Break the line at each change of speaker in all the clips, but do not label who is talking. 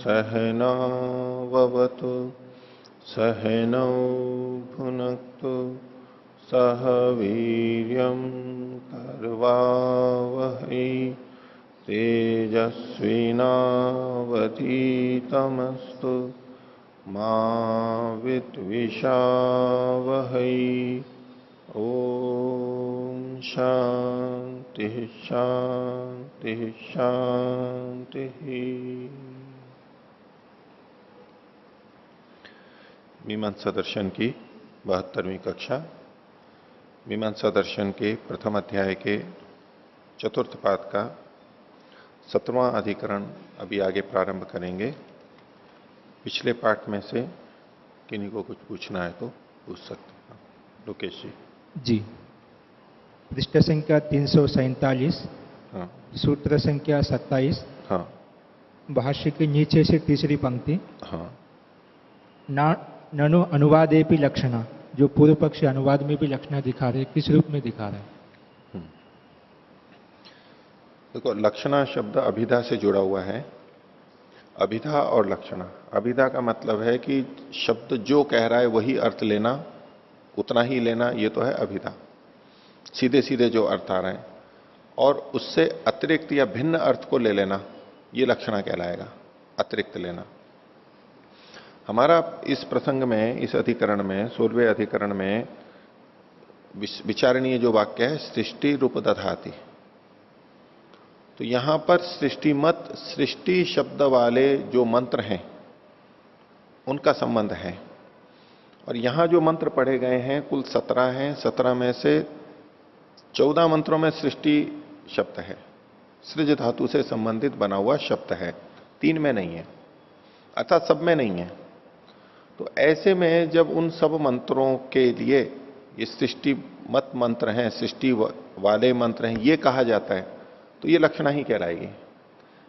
सहनाववतु सहनौ भुनक्तु सह वीर्यं कर्वावहै तेजस्विनावधीतमस्तु मा विद्विषावहै। ओम शांति शांति शांति। मीमांसा दर्शन की 72वीं कक्षा। मीमांसा दर्शन के प्रथम अध्याय के चतुर्थ पाद का 17वां अधिकरण अभी आगे प्रारंभ करेंगे। पिछले पाठ में से किन्हीं को कुछ पूछना है तो पूछ सकते हैं। लोकेश जी।
जी, पृष्ठ संख्या 347।
हाँ।
सूत्र संख्या 27।
हाँ।
भाष्य के नीचे से तीसरी पंक्ति।
हाँ।
ननु अनुवादेपि लक्षणा, जो पूर्व पक्ष अनुवाद में भी लक्षणा दिखा रहे, किस रूप में दिखा रहे हैं?
देखो, लक्षणा शब्द अभिधा से जुड़ा हुआ है। अभिधा और लक्षणा। अभिधा का मतलब है कि शब्द जो कह रहा है वही अर्थ लेना, उतना ही लेना, ये तो है अभिधा। सीधे सीधे जो अर्थ आ रहे हैं और उससे अतिरिक्त या भिन्न अर्थ को ले लेना, ये लक्षणा कहलाएगा। अतिरिक्त लेना। हमारा इस प्रसंग में, इस अधिकरण में, 16वें अधिकरण में विचारणीय जो वाक्य है, सृष्टि रूप दधाति। तो यहां पर सृष्टि मत, सृष्टि शब्द वाले जो मंत्र हैं उनका संबंध है। और यहां जो मंत्र पढ़े गए हैं कुल 17 हैं। 17 में से 14 मंत्रों में सृष्टि शब्द है, सृज धातु से संबंधित बना हुआ शब्द है। 3 में नहीं है, अर्थात सब में नहीं है। तो ऐसे में जब उन सब मंत्रों के लिए ये सृष्टि मत मंत्र हैं, सृष्टि वाले मंत्र हैं, ये कहा जाता है तो ये लक्षणा ही कहलाएगी।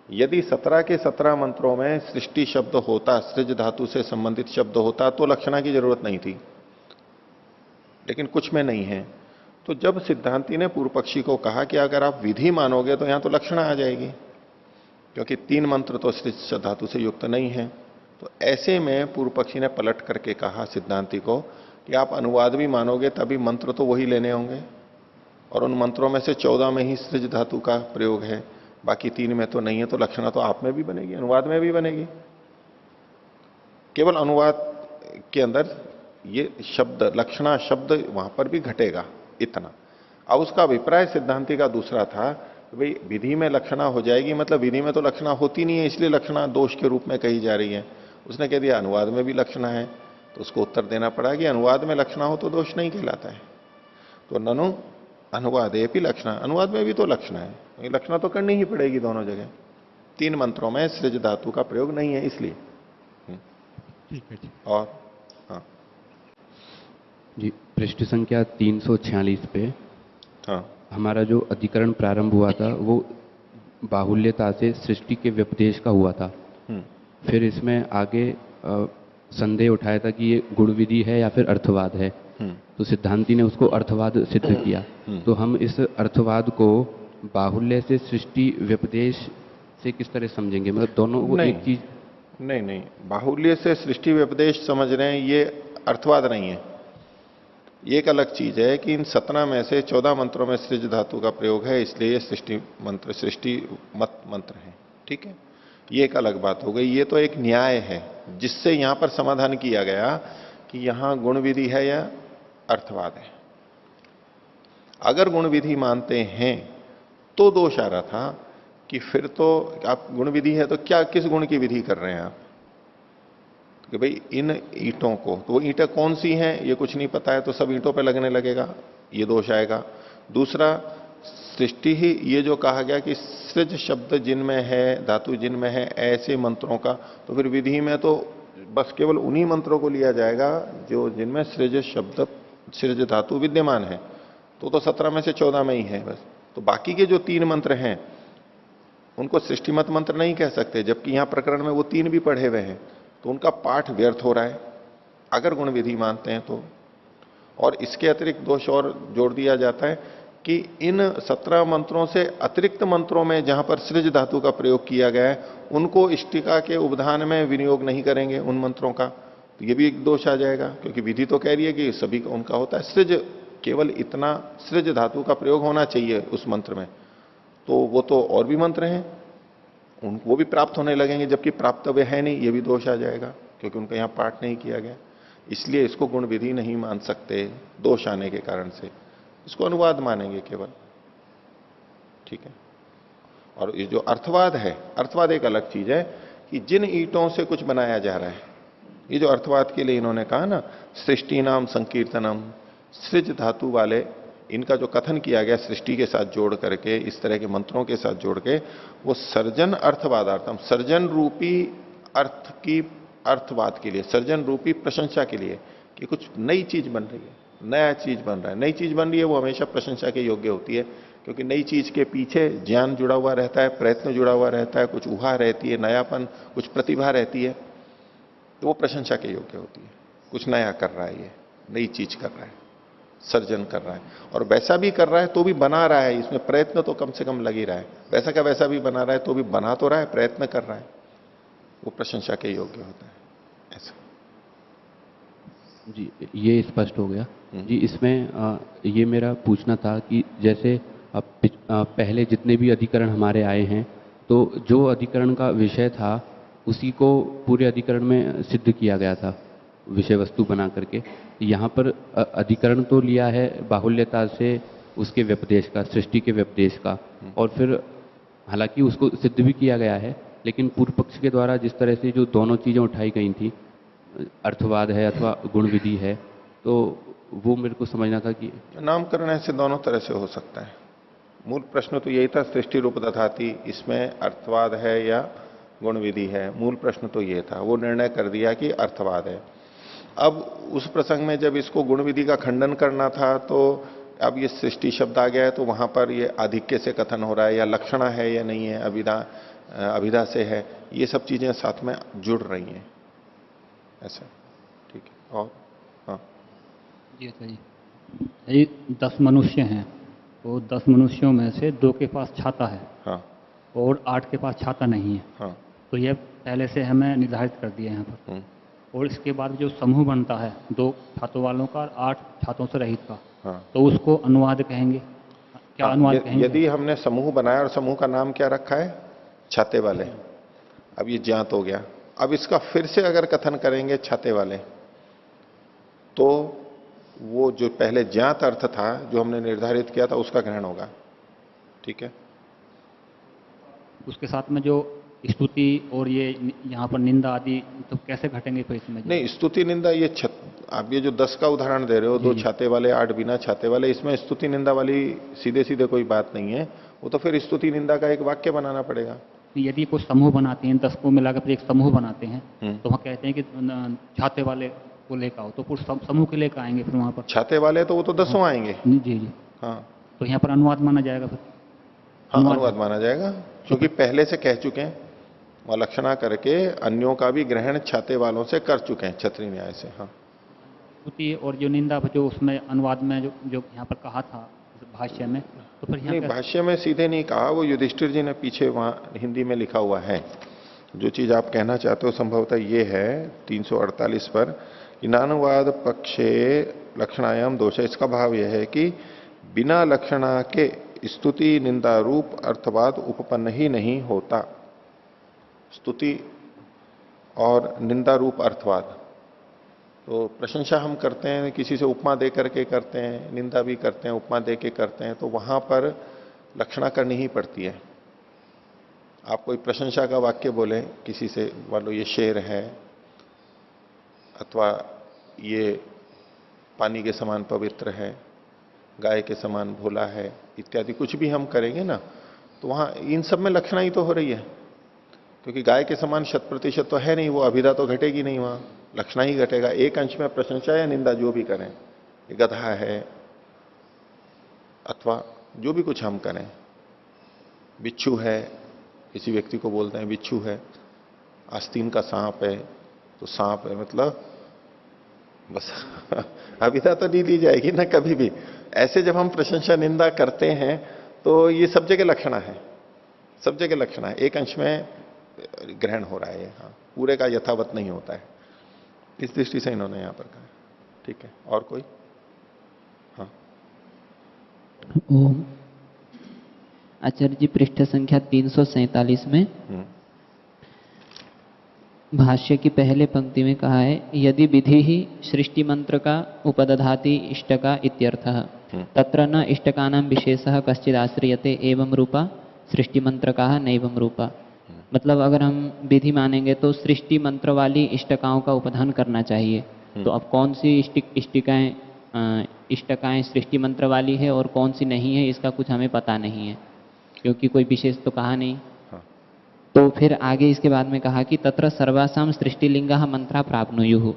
यदि 17 के 17 मंत्रों में सृष्टि शब्द होता, सृज धातु से संबंधित शब्द होता तो लक्षणा की जरूरत नहीं थी, लेकिन कुछ में नहीं है। तो जब सिद्धांती ने पूर्व पक्षी को कहा कि अगर आप विधि मानोगे तो यहां तो लक्षणा आ जाएगी, क्योंकि 3 मंत्र तो सृज धातु से युक्त नहीं है। तो ऐसे में पूर्व पक्षी ने पलट करके कहा सिद्धांती को कि आप अनुवाद भी मानोगे तभी मंत्र तो वही लेने होंगे, और उन मंत्रों में से 14 में ही सृज धातु का प्रयोग है, बाकी 3 में तो नहीं है। तो लक्षणा तो आप में भी बनेगी, अनुवाद में भी बनेगी। केवल अनुवाद के अंदर ये शब्द, लक्षणा शब्द वहां पर भी घटेगा, इतना। अब उसका अभिप्राय सिद्धांति का दूसरा था, भाई विधि में लक्षणा हो जाएगी, मतलब विधि में तो लक्षणा होती नहीं है, इसलिए लक्षणा दोष के रूप में कही जा रही है। उसने कह दिया अनुवाद में भी लक्षणा है, तो उसको उत्तर देना पड़ा कि अनुवाद में लक्षणा हो तो दोष नहीं कहलाता है। तो ननु अनुवादेपि लक्षणा, अनुवाद में भी तो लक्षणा है, लक्षणा तो करनी ही पड़ेगी दोनों जगह। 3 मंत्रों में सृज धातु का प्रयोग नहीं है, इसलिए।
ठीक है जी।
और हाँ
जी, पृष्ठ संख्या 346 पे
हाँ
हमारा जो अधिकरण प्रारंभ हुआ था वो बाहुल्यता से सृष्टि के व्यपदेश का हुआ था। फिर इसमें आगे संदेह उठाया था कि ये गुण विधि है या फिर अर्थवाद है। तो सिद्धांती ने उसको अर्थवाद सिद्ध किया। तो हम इस अर्थवाद को बाहुल्य से सृष्टि व्यपदेश से किस तरह समझेंगे? मतलब दोनों वो एक चीज?
नहीं, बाहुल्य से सृष्टि व्यपदेश समझ रहे हैं, ये अर्थवाद नहीं है। ये एक अलग चीज है कि इन 17 में से 14 मंत्रों में सृज धातु का प्रयोग है, इसलिए सृष्टि मंत्र, सृष्टि मत मंत्र है। ठीक है, ये एक अलग बात हो गई। ये तो एक न्याय है जिससे यहां पर समाधान किया गया कि यहां गुण विधि है या अर्थवाद है। अगर गुण विधि मानते हैं तो दोष आ रहा था कि फिर तो आप गुण विधि है तो क्या, किस गुण की विधि कर रहे हैं आप? कि भाई इन ईंटों को, तो वो ईंटें कौन सी हैं ये कुछ नहीं पता है, तो सब ईंटों पे लगने लगेगा, ये दोष आएगा। दूसरा, सृष्टि ही ये जो कहा गया कि सृज शब्द जिनमें है, धातु जिनमें है, ऐसे मंत्रों का, तो फिर विधि में तो बस केवल उन्हीं मंत्रों को लिया जाएगा जो जिनमें सृज शब्द, सृज धातु विद्यमान है। तो 17 में से 14 में ही है बस। तो बाकी के जो 3 मंत्र हैं उनको सृष्टिमत मंत्र नहीं कह सकते, जबकि यहां प्रकरण में वो 3 भी पढ़े हुए हैं, तो उनका पाठ व्यर्थ हो रहा है अगर गुण विधि मानते हैं तो। और इसके अतिरिक्त दोष और जोड़ दिया जाता है कि इन 17 मंत्रों से अतिरिक्त मंत्रों में जहां पर सृज धातु का प्रयोग किया गया है, उनको इष्टिका के उपधान में विनियोग नहीं करेंगे उन मंत्रों का, तो ये भी एक दोष आ जाएगा, क्योंकि विधि तो कह रही है कि सभी का उनका होता है। सृज, केवल इतना सृज धातु का प्रयोग होना चाहिए उस मंत्र में, तो वो तो और भी मंत्र हैं वो भी प्राप्त होने लगेंगे, जबकि प्राप्तव्य है नहीं, ये भी दोष आ जाएगा, क्योंकि उनका यहां पाठ नहीं किया गया। इसलिए इसको गुण विधि नहीं मान सकते दोष आने के कारण से, इसको अनुवाद मानेंगे केवल। ठीक है। और ये जो अर्थवाद है, अर्थवाद एक अलग चीज है कि जिन ईंटों से कुछ बनाया जा रहा है, ये जो अर्थवाद के लिए इन्होंने कहा ना, सृष्टि नाम संकीर्तनम, सृज धातु वाले, इनका जो कथन किया गया सृष्टि के साथ जोड़ करके, इस तरह के मंत्रों के साथ जोड़ के, वो सर्जन अर्थवादार्थम, सर्जन रूपी अर्थ की, अर्थवाद के लिए, सर्जन रूपी प्रशंसा के लिए, कि कुछ नई चीज बन रही है, नया चीज बन रहा है। नई चीज बन रही है वो हमेशा प्रशंसा के योग्य होती है, क्योंकि नई चीज के पीछे ज्ञान जुड़ा हुआ रहता है, प्रयत्न जुड़ा हुआ रहता है, कुछ ऊहा रहती है, नयापन, कुछ प्रतिभा रहती है, तो वो प्रशंसा के योग्य होती है। कुछ नया कर रहा है, ये नई चीज कर रहा है, सर्जन कर रहा है, और वैसा भी कर रहा है तो भी बना रहा है, इसमें प्रयत्न तो कम से कम लग ही रहा है। वैसा का वैसा भी बना रहा है तो भी बना तो रहा है, प्रयत्न कर रहा है, वो प्रशंसा के योग्य होता है। ऐसा
जी, ये स्पष्ट हो गया जी। इसमें ये मेरा पूछना था कि जैसे पहले जितने भी अधिकरण हमारे आए हैं, तो जो अधिकरण का विषय था उसी को पूरे अधिकरण में सिद्ध किया गया था विषय वस्तु बना करके। यहाँ पर अधिकरण तो लिया है बाहुल्यता से उसके व्यपदेश का, सृष्टि के व्यपदेश का, और फिर हालांकि उसको सिद्ध भी किया गया है, लेकिन पूर्व पक्ष के द्वारा जिस तरह से जो दोनों चीज़ें उठाई गई थी, अर्थवाद है अथवा गुण विधि है, तो वो मेरे को समझना था कि
नामकरण ऐसे दोनों तरह से हो सकता है। मूल प्रश्न तो यही था, सृष्टि रूप दधाति, इसमें अर्थवाद है या गुण विधि है, मूल प्रश्न तो ये था। वो निर्णय कर दिया कि अर्थवाद है। अब उस प्रसंग में जब इसको गुण विधि का खंडन करना था, तो अब ये सृष्टि शब्द आ गया है, तो वहां पर ये आधिक्य से कथन हो रहा है, या लक्षणा है या नहीं है, अभिधा से है, ये सब चीजें साथ में जुड़ रही हैं। ऐसा ठीक है। और हाँ
जी, अच्छा जी, ये 10 मनुष्य हैं, तो 10 मनुष्यों में से 2 के पास छाता है,
हाँ
और 8 के पास छाता नहीं है,
हाँ
तो यह पहले से हमें निर्धारित कर दिया है यहाँ पर। और इसके बाद जो समूह बनता है 2 छातों वालों का और 8 छातों से रहित का,
हाँ,
तो उसको अनुवाद कहेंगे क्या?
हाँ,
अनुवाद कहेंगे?
यदि हमने समूह बनाया और समूह का नाम क्या रखा है, छाते वाले, अब ये ज्ञात हो गया। अब इसका फिर से अगर कथन करेंगे छाते वाले, तो वो जो पहले ज्ञात अर्थ था जो हमने निर्धारित किया था उसका ग्रहण होगा। ठीक है।
उसके साथ में जो स्तुति और ये यहाँ पर निंदा आदि तो कैसे घटेंगे फिर इसमें?
नहीं, स्तुति निंदा ये आप ये जो 10 का उदाहरण दे रहे हो, 2 छाते वाले 8 बिना छाते वाले, इसमें स्तुति निंदा वाली सीधे सीधे कोई बात नहीं है। वो तो फिर स्तुति निंदा का एक वाक्य बनाना पड़ेगा।
यदि कोई समूह बनाते हैं, 10 को मिलाकर एक समूह बनाते हैं, तो वहाँ कहते हैं कि छाते वाले को लेकर आओ, तो पूरे समूह के लेकर आएंगे फिर वहाँ पर
छाते वाले, तो वो तो 10 आएंगे।
जी जी।
हाँ,
तो यहाँ पर अनुवाद माना जाएगा फिर?
हाँ, अनुवाद माना जाएगा, क्योंकि पहले से कह चुके हैं, वह लक्षणा करके अन्यों का भी ग्रहण छाते वालों से कर चुके हैं, क्षत्रिय न्याय से। हाँ,
स्तुति और जो निंदा जो उसमें अनुवाद में जो यहाँ पर कहा था भाष्य में, तो फिर
नहीं, भाष्य में सीधे नहीं कहा, वो युधिष्ठिर जी ने पीछे वहां हिंदी में लिखा हुआ है। जो चीज आप कहना चाहते हो संभवतः ये है 348 पर, कि नानुवाद पक्षे लक्षणायाम दोष है। इसका भाव यह है कि बिना लक्षणा के स्तुति निंदा रूप अर्थवाद उपपन्न ही नहीं होता। स्तुति और निंदा रूप अर्थवाद, तो प्रशंसा हम करते हैं, किसी से उपमा दे करके करते हैं, निंदा भी करते हैं, उपमा दे के करते हैं, तो वहां पर लक्षणा करनी ही पड़ती है। आप कोई प्रशंसा का वाक्य बोले किसी से, मान लो ये शेर है, अथवा ये पानी के समान पवित्र है, गाय के समान भोला है, इत्यादि कुछ भी हम करेंगे ना, तो वहां इन सब में लक्षणा ही तो हो रही है। क्योंकि गाय के समान 100% तो है नहीं, वो अभिधा तो घटेगी नहीं, वहां लक्षणा ही घटेगा। एक अंश में प्रशंसा या निंदा जो भी करें, ये गधा है अथवा जो भी कुछ हम करें, बिच्छू है, किसी व्यक्ति को बोलते हैं बिच्छू है, आस्तीन का सांप है, तो सांप है, मतलब बस अभिधा तो नहीं दी जाएगी ना कभी भी। ऐसे जब हम प्रशंसा निंदा करते हैं तो ये सब जगह लक्षणा है, सब जगह लक्षणा है, एक अंश में ग्रहण हो रहा है ये, हाँ, पूरे का यथावत नहीं होता है। इस दृष्टि से इन्होंने यहां पर कहा। ठीक है, और कोई? हाँ।
ओम। आचार्य जी, पृष्ठ संख्या 347 में भाष्य की पहले पंक्ति में कहा है, यदि विधि ही सृष्टि मंत्र का उपदधाति इष्टका इत्यर्थः तत्र न इष्टकानां विशेषः कश्चिद आश्रियते एवं रूपा सृष्टि मंत्र का नैवं रूपा। मतलब अगर हम विधि मानेंगे तो सृष्टि मंत्र वाली इष्टकाओं का उपधान करना चाहिए। तो अब कौन सी इष्टकाएं सृष्टि मंत्र वाली है और कौन सी नहीं है, इसका कुछ हमें पता नहीं है, क्योंकि कोई विशेष तो कहा नहीं। तो फिर आगे इसके बाद में कहा कि तत्र सर्वासाम सृष्टिलिंगा मंत्रा प्राप्नुयुः।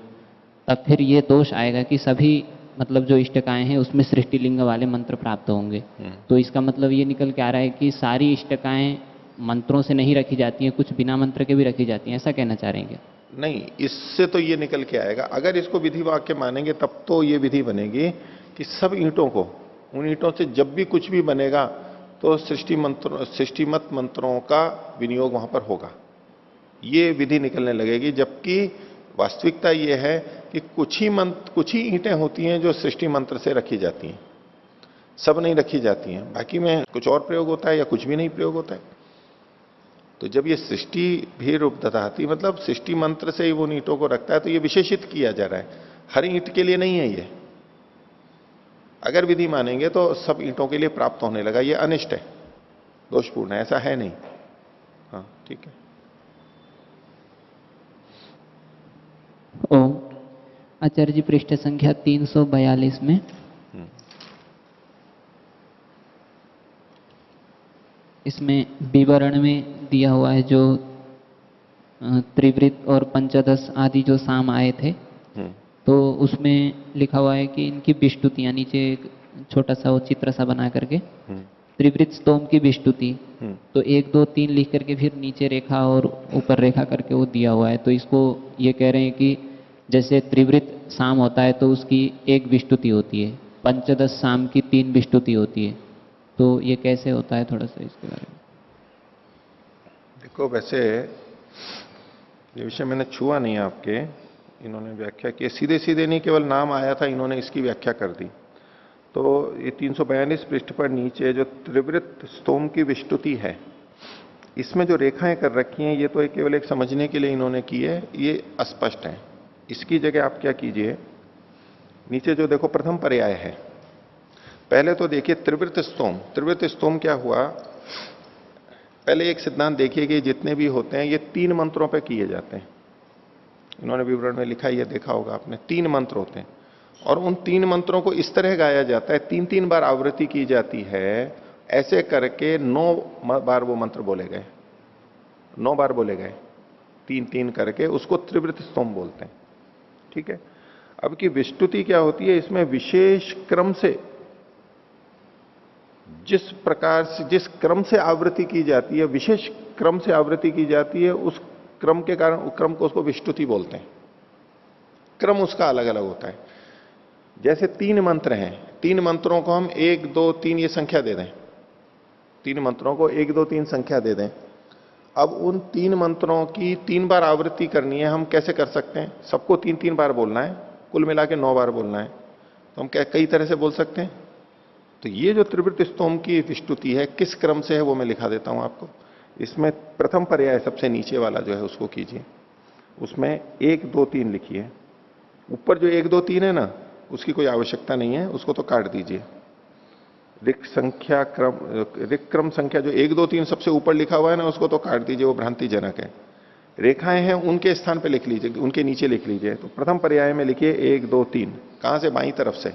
तब फिर ये दोष आएगा कि सभी मतलब जो इष्टकाएं हैं उसमें सृष्टिलिंग वाले मंत्र प्राप्त होंगे। तो इसका मतलब ये निकल के आ रहा है कि सारी इष्टकाएं मंत्रों से नहीं रखी जाती हैं, कुछ बिना मंत्र के भी रखी जाती हैं, ऐसा कहना चाह रहे हैं?
नहीं, इससे तो ये निकल के आएगा, अगर इसको विधि वाक्य मानेंगे तब तो ये विधि बनेगी कि सब ईंटों को, उन ईंटों से जब भी कुछ भी बनेगा तो सृष्टिमत मंत्रों का विनियोग वहां पर होगा, ये विधि निकलने लगेगी। जबकि वास्तविकता ये है कि कुछ ही ईंटें होती हैं जो सृष्टि मंत्र से रखी जाती हैं, सब नहीं रखी जाती हैं, बाकी में कुछ और प्रयोग होता है या कुछ भी नहीं प्रयोग होता है। तो जब ये सृष्टि भी रूप दधाती, मतलब सृष्टि मंत्र से ही वो ईंटों को रखता है, तो ये विशेषित किया जा रहा है, हर ईंट के लिए नहीं है ये। अगर विधि मानेंगे तो सब ईंटों के लिए प्राप्त होने लगा, ये अनिष्ट है, दोषपूर्ण है, ऐसा है नहीं। हाँ, ठीक है।
ओम। आचार्य जी, पृष्ठ संख्या 342 में इसमें विवरण में दिया हुआ है जो त्रिवृत और पंचदश आदि जो साम आए थे, तो उसमें लिखा हुआ है कि इनकी विष्टुतियां, नीचे एक छोटा सा वो चित्र सा बना करके त्रिवृत स्तोम की विष्टुति, तो 1 2 3 लिख करके फिर नीचे रेखा और ऊपर रेखा करके वो दिया हुआ है। तो इसको ये कह रहे हैं कि जैसे त्रिवृत साम होता है तो उसकी 1 विष्टुति होती है, पंचदश साम की 3 विष्टुति होती है, तो ये कैसे होता है, थोड़ा सा इसके बारे में?
देखो, वैसे ये विषय मैंने छुआ नहीं आपके, इन्होंने व्याख्या की, सीधे सीधे नहीं, केवल नाम आया था, इन्होंने इसकी व्याख्या कर दी। तो ये 342 पृष्ठ पर नीचे जो त्रिवृत स्तोम की विष्टुति है, इसमें जो रेखाएं कर रखी हैं, ये तो केवल एक समझने के लिए इन्होंने की है, ये अस्पष्ट है। इसकी जगह आप क्या कीजिए, नीचे जो देखो प्रथम पर्याय है, पहले तो देखिए त्रिवृत स्तोम। त्रिवृत स्तोम क्या हुआ, पहले एक सिद्धांत देखिए कि जितने भी होते हैं ये 3 मंत्रों पे किए जाते हैं। इन्होंने विवरण में लिखा, ये देखा होगा आपने, 3 मंत्र होते हैं और उन 3 मंत्रों को इस तरह गाया जाता है, 3-3 बार आवृत्ति की जाती है, ऐसे करके 9 बार वो मंत्र बोले गए, 9 बार बोले गए, 3-3 करके, उसको त्रिवृत स्तोम बोलते हैं। ठीक है। अब की विष्टुति क्या होती है, इसमें विशेष क्रम से, जिस प्रकार से, जिस क्रम से आवृत्ति की जाती है, विशेष क्रम से आवृत्ति की जाती है, उस क्रम के कारण क्रम को उसको विष्टुति बोलते हैं। क्रम उसका अलग अलग होता है। जैसे 3 मंत्र हैं, 3 मंत्रों को हम 1 2 3 ये संख्या दे दें, 3 मंत्रों को 1 2 3 संख्या दे दें। अब उन 3 मंत्रों की 3 बार आवृत्ति करनी है, हम कैसे कर सकते हैं? सबको 3-3 बार बोलना है, कुल मिला के 9 बार बोलना है, तो हम क्या कई तरह से बोल सकते हैं। तो ये जो त्रिवृत स्तोम की विष्टुति है, किस क्रम से है वो मैं लिखा देता हूं आपको। इसमें प्रथम पर्याय सबसे नीचे वाला जो है उसको कीजिए, उसमें 1 2 3 लिखिए। ऊपर जो 1 2 3 है ना, उसकी कोई आवश्यकता नहीं है, उसको तो काट दीजिए। ऋक क्रम संख्या जो 1 2 3 सबसे ऊपर लिखा हुआ है ना, उसको तो काट दीजिए, वो भ्रांतिजनक है। रेखाएं हैं उनके स्थान पे लिख लीजिए, उनके नीचे लिख लीजिए। तो प्रथम पर्याय में लिखिए 1 2 3, कहां से? बाईं तरफ से,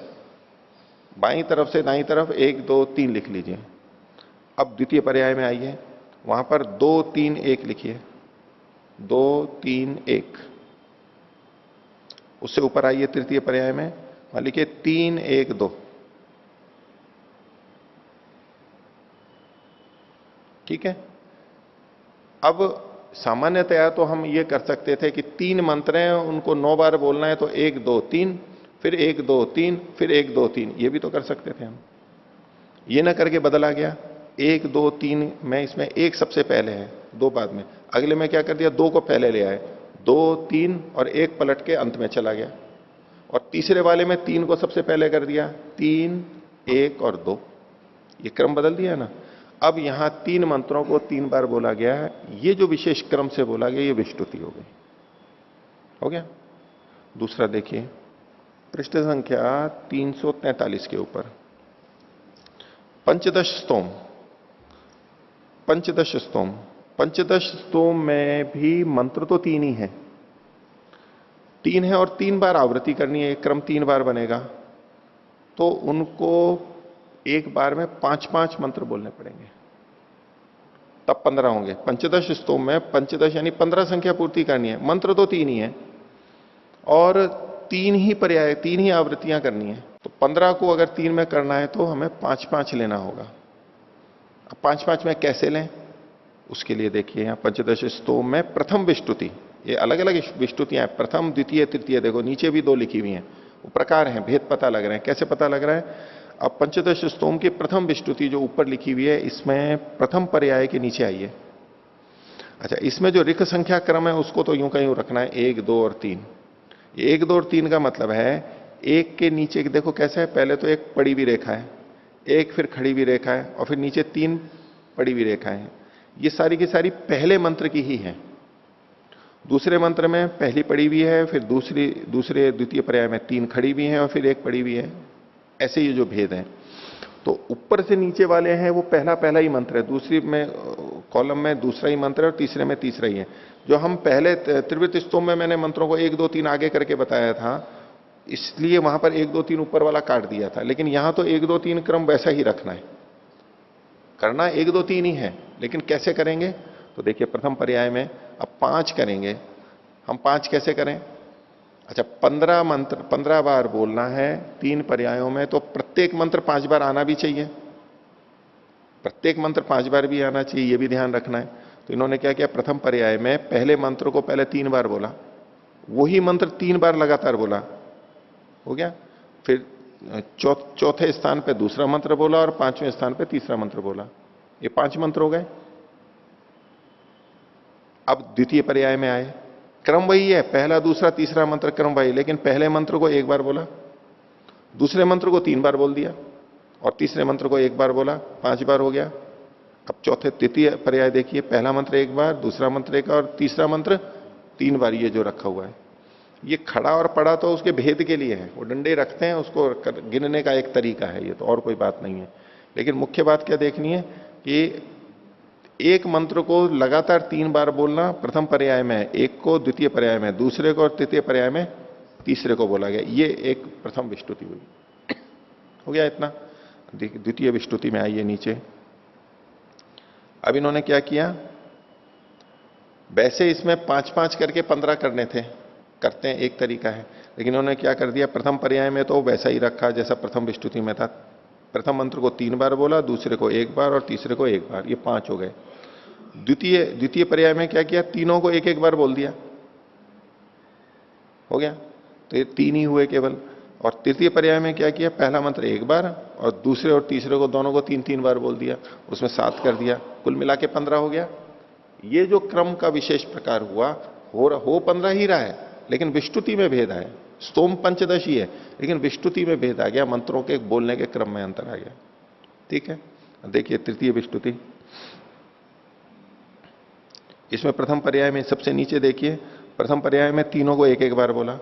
बाईं तरफ से दाईं तरफ 1 2 3 लिख लीजिए। अब द्वितीय पर्याय में आइए, वहां पर 2 3 1 लिखिए, 2 3 1। उससे ऊपर आइए तृतीय पर्याय में, वहां लिखिए 3 1 2। ठीक है। अब सामान्यतया तो हम ये कर सकते थे कि 3 मंत्र हैं, उनको 9 बार बोलना है, तो 1 2 3, फिर 1 2 3, फिर 1 2 3, ये भी तो कर सकते थे हम। ये ना करके बदला गया, 1 2 3 में इसमें 1 सबसे पहले है, 2 बाद में। अगले में क्या कर दिया, 2 को पहले ले आए, 2 3 और 1 पलट के अंत में चला गया। और तीसरे वाले में 3 को सबसे पहले कर दिया, 3 1 और 2, ये क्रम बदल दिया ना। अब यहां 3 मंत्रों को 3 बार बोला गया है, ये जो विशेष क्रम से बोला गया ये विष्टुति हो गई। हो गया। दूसरा देखिए पृष्ठ संख्या 343 के ऊपर पंचदश स्तोम। पंचदश स्तोम, पंचदश स्तोम में भी मंत्र तो 3 ही है, 3 है और 3 बार आवृत्ति करनी है, एक क्रम 3 बार बनेगा, तो उनको एक बार में 5-5 मंत्र बोलने पड़ेंगे, तब 15 होंगे। पंचदश स्तोम में पंचदश यानी 15 संख्या पूर्ति करनी है, मंत्र तो 3 ही है और 3 ही पर्याय, 3 ही आवृत्तियां करनी है, तो 15 को अगर 3 में करना है तो हमें 5-5 लेना होगा। अब 5-5 में कैसे लें, उसके लिए देखिए यहां पंचदश स्तोम में प्रथम विष्टुति, ये अलग अलग विष्टुतियां हैं, प्रथम द्वितीय तृतीय, देखो नीचे भी 2 लिखी हुई हैं, वो प्रकार हैं, भेद पता लग रहे हैं। कैसे पता लग रहा है, अब पंचदश स्तोम की प्रथम विष्टुति जो ऊपर लिखी हुई है, इसमें प्रथम पर्याय के नीचे आई है। अच्छा, इसमें जो ऋख संख्या क्रम है उसको तो यूं का यूं रखना है, 1 2 और 3। ये 1 2 और 3 का मतलब है, 1 के नीचे देखो कैसा है, पहले तो एक पड़ी हुई रेखा है, एक फिर खड़ी हुई रेखा है और फिर नीचे 3 पड़ी हुई रेखा है। ये सारी की सारी पहले मंत्र की ही है। दूसरे मंत्र में पहली पड़ी हुई है, फिर दूसरे द्वितीय पर्याय में 3 खड़ी हुई है और फिर 1 पड़ी हुई है। ऐसे ये जो भेद है, तो ऊपर से नीचे वाले हैं वो पहला ही मंत्र है, दूसरी में कॉलम में दूसरा ही मंत्र है और तीसरे में तीसरा ही है। जो हम पहले त्रिवृत स्तोम में मैंने मंत्रों को 1 2 3 आगे करके बताया था, इसलिए वहां पर 1 2 3 ऊपर वाला काट दिया था, लेकिन यहां तो 1 2 3 क्रम वैसा ही रखना है, करना 1 2 3 ही है, लेकिन कैसे करेंगे, तो देखिए प्रथम पर्याय में अब 5 करेंगे हम। 5 कैसे करें, अच्छा 15 मंत्र 15 बार बोलना है 3 पर्यायों में, तो प्रत्येक मंत्र 5 बार आना भी चाहिए, प्रत्येक मंत्र 5 बार भी आना चाहिए, ये भी ध्यान रखना है। तो इन्होंने क्या किया, प्रथम पर्याय में पहले मंत्र को पहले 3 बार बोला, वही मंत्र 3 बार लगातार बोला, हो गया। फिर चौथे स्थान पे दूसरा मंत्र बोला और 5वें स्थान पे तीसरा मंत्र बोला, ये 5 मंत्र हो गए। अब द्वितीय पर्याय में आए, क्रम वही है, पहला दूसरा तीसरा मंत्र क्रम वही, लेकिन पहले मंत्र को 1 बार बोला, दूसरे मंत्र को 3 बार बोल दिया और तीसरे मंत्र को 1 बार बोला, 5 बार हो गया। अब चौथे तृतीय पर्याय देखिए, पहला मंत्र 1 बार, दूसरा मंत्र 1 और तीसरा मंत्र 3 बार, ये जो रखा हुआ है। ये खड़ा और पड़ा तो उसके भेद के लिए है, वो डंडे रखते हैं, उसको गिनने का एक तरीका है, ये तो और कोई बात नहीं है। लेकिन मुख्य बात क्या देखनी है कि एक मंत्र को लगातार 3 बार बोलना, प्रथम पर्याय में एक को, द्वितीय पर्याय में दूसरे को और तृतीय पर्याय में तीसरे को बोला गया, ये एक प्रथम विष्टुति हुई। हो गया इतना। द्वितीय विष्टुति में आइए नीचे। अब इन्होंने क्या किया, वैसे इसमें 5-5 करके 15 करने थे, करते हैं एक तरीका है, लेकिन इन्होंने क्या कर दिया, प्रथम पर्याय में तो वैसा ही रखा जैसा प्रथम विष्टुति में था, प्रथम मंत्र को 3 बार बोला, दूसरे को 1 बार और तीसरे को 1 बार, ये 5 हो गए। द्वितीय पर्याय में क्या किया, तीनों को 1-1 बार बोल दिया, हो गया, तो ये 3 ही हुए केवल। और तृतीय पर्याय में क्या किया, पहला मंत्र 1 बार और दूसरे और तीसरे को दोनों को 3-3 बार बोल दिया, उसमें 7 कर दिया, कुल मिला के 15 हो गया। ये जो क्रम का विशेष प्रकार हुआ, हो 15 ही रहा है, लेकिन विष्टुति में भेद है। स्तोम पंचदश ही है, लेकिन विष्टुति में भेद आ गया, मंत्रों के बोलने के क्रम में अंतर आ गया। ठीक है, देखिए तृतीय विष्टुति, इसमें प्रथम पर्याय में सबसे नीचे देखिए, प्रथम पर्याय में तीनों को 1-1 बार बोला,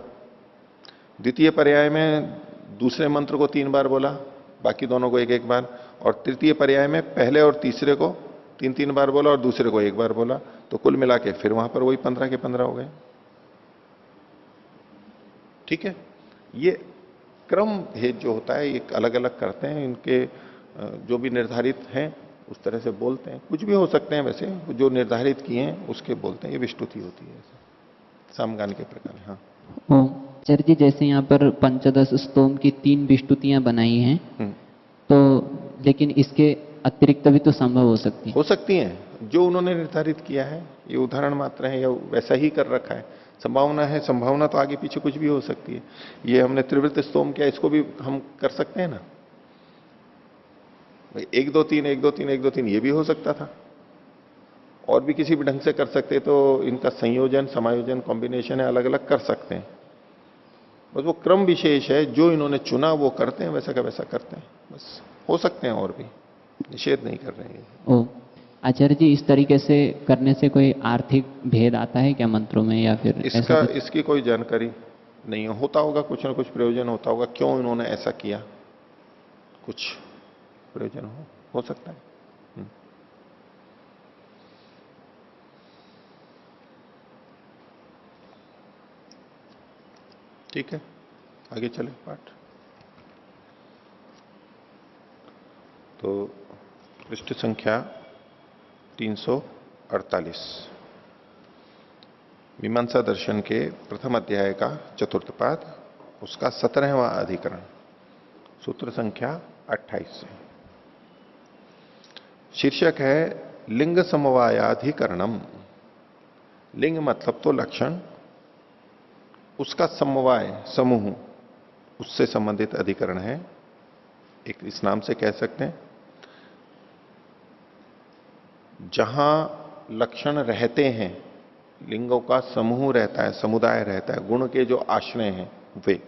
द्वितीय पर्याय में दूसरे मंत्र को 3 बार बोला, बाकी दोनों को 1-1 बार, और तृतीय पर्याय में पहले और तीसरे को 3-3 बार बोला और दूसरे को 1 बार बोला, तो कुल मिला के फिर वहां पर वही 15 के 15 हो गए। ठीक है, ये क्रम भेद जो होता है ये अलग अलग करते हैं, इनके जो भी निर्धारित हैं उस तरह से बोलते हैं, कुछ भी हो सकते हैं, वैसे जो निर्धारित किए हैं उसके बोलते हैं, ये विष्टुति होती है समगान के प्रकार। हाँ
आचार्य जी, जैसे यहाँ पर पंचदश स्तोम की 3 विष्टुतियां बनाई हैं, तो लेकिन इसके अतिरिक्त भी तो संभव हो सकती है?
हो सकती हैं, जो उन्होंने निर्धारित किया है, ये उदाहरण मात्र है या वैसा ही कर रखा है, संभावना है, संभावना तो आगे पीछे कुछ भी हो सकती है। ये हमने त्रिवृत्त स्तोम किया, इसको भी हम कर सकते हैं ना भाई, 1 2 3 1 2 3 1 2 3 ये भी हो सकता था, और भी किसी भी ढंग से कर सकते, तो इनका संयोजन समायोजन कॉम्बिनेशन है, अलग अलग कर सकते हैं। बस वो क्रम विशेष है, जो इन्होंने चुना वो करते हैं, वैसा का वैसा करते हैं, बस हो सकते हैं और भी, निषेध नहीं कर रहे हैं।
ओ आचार्य जी, इस तरीके से करने से कोई आर्थिक भेद आता है क्या मंत्रों में, या फिर
इसका इसकी कोई जानकारी नहीं है। होता होगा कुछ ना कुछ प्रयोजन होता होगा, क्यों इन्होंने ऐसा किया, कुछ प्रयोजन हो सकता है। ठीक है, आगे चले पाठ। तो पृष्ठ संख्या 348, मीमांसा दर्शन के प्रथम अध्याय का चतुर्थ पाद, उसका 17वां अधिकरण, सूत्र संख्या 28 से। शीर्षक है लिंग समवायाधिकरणम। लिंग मतलब तो लक्षण, उसका समवाय समूह, उससे संबंधित अधिकरण है, एक इस नाम से कह सकते हैं। जहां लक्षण रहते हैं, लिंगों का समूह रहता है, समुदाय रहता है, गुण के जो आश्रय हैं वे।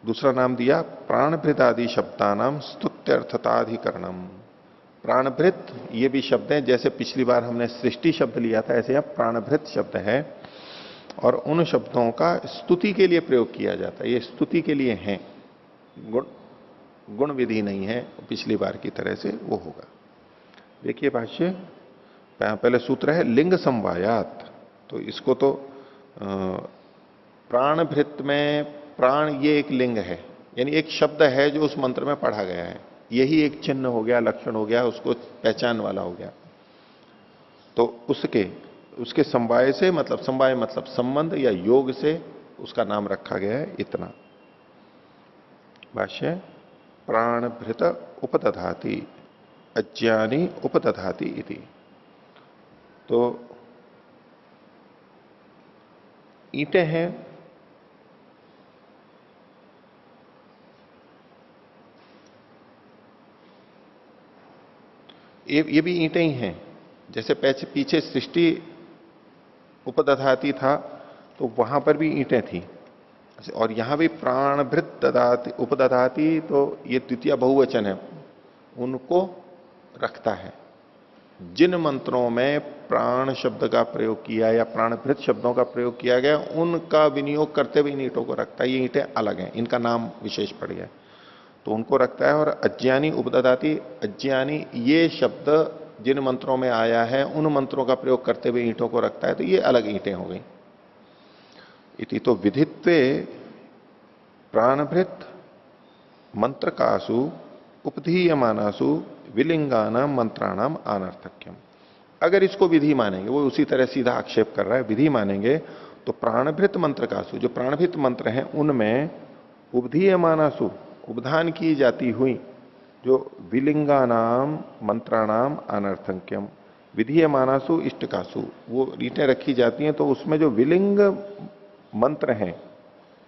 दूसरा नाम दिया प्राणभृत आदि शब्दानाम स्तुत्यर्थताधिकरणम। प्राणभृत ये भी शब्द है, जैसे पिछली बार हमने सृष्टि शब्द लिया था, ऐसे यहां प्राणभृत शब्द है, और उन शब्दों का स्तुति के लिए प्रयोग किया जाता है। ये स्तुति के लिए हैं, गुण विधि नहीं है, पिछली बार की तरह से वो होगा। देखिए भाष्य, पहले सूत्र है लिंग समवायात। तो इसको तो प्राणभृत में प्राण ये एक लिंग है, यानी एक शब्द है जो उस मंत्र में पढ़ा गया है, यही एक चिन्ह हो गया, लक्षण हो गया, उसको पहचान वाला हो गया। तो उसके समवाय से, मतलब समवाय मतलब संबंध या योग से उसका नाम रखा गया है, इतना। भाष्य, प्राणभृत उपदधाति अज्ञानी उपदधाति इति। तो ईंटें हैं, ये भी ईंटें ही हैं। जैसे पीछे सृष्टि उपदधाति था, तो वहां पर भी ईंटें थी, और यहां भी प्राणभृत ददाति उपदधाति, तो ये द्वितीय बहुवचन है, उनको रखता है। जिन मंत्रों में प्राण शब्द का प्रयोग किया या प्राणभृत शब्दों का प्रयोग किया गया, उनका विनियोग करते हुए इन ईंटों को रखता है। ये ईंटें अलग हैं, इनका नाम विशेष पड़ गया, तो उनको रखता है। और अज्ञानी उपददाति, अज्ञानी ये शब्द जिन मंत्रों में आया है, उन मंत्रों का प्रयोग करते हुए ईंटों को रखता है, तो ये अलग ईंटें हो गई। इति तो विधित्वे प्राणभृत मंत्रकासु उपधीयमानासु विलिंगानाम मंत्राणाम अनर्थक्यम। अगर इसको विधि मानेंगे, वो उसी तरह सीधा आक्षेप कर रहा है, विधि मानेंगे तो प्राणभृत मंत्रकासु, जो प्राणभृत मंत्र हैं उनमें उपधीयमानासु, उपधान की जाती हुई जो विलिंगानाम मंत्राणाम अनर्थक्यम, विधीयमानासु इष्टकासु, वो रीटें रखी जाती हैं, तो उसमें जो विलिंग मंत्र हैं,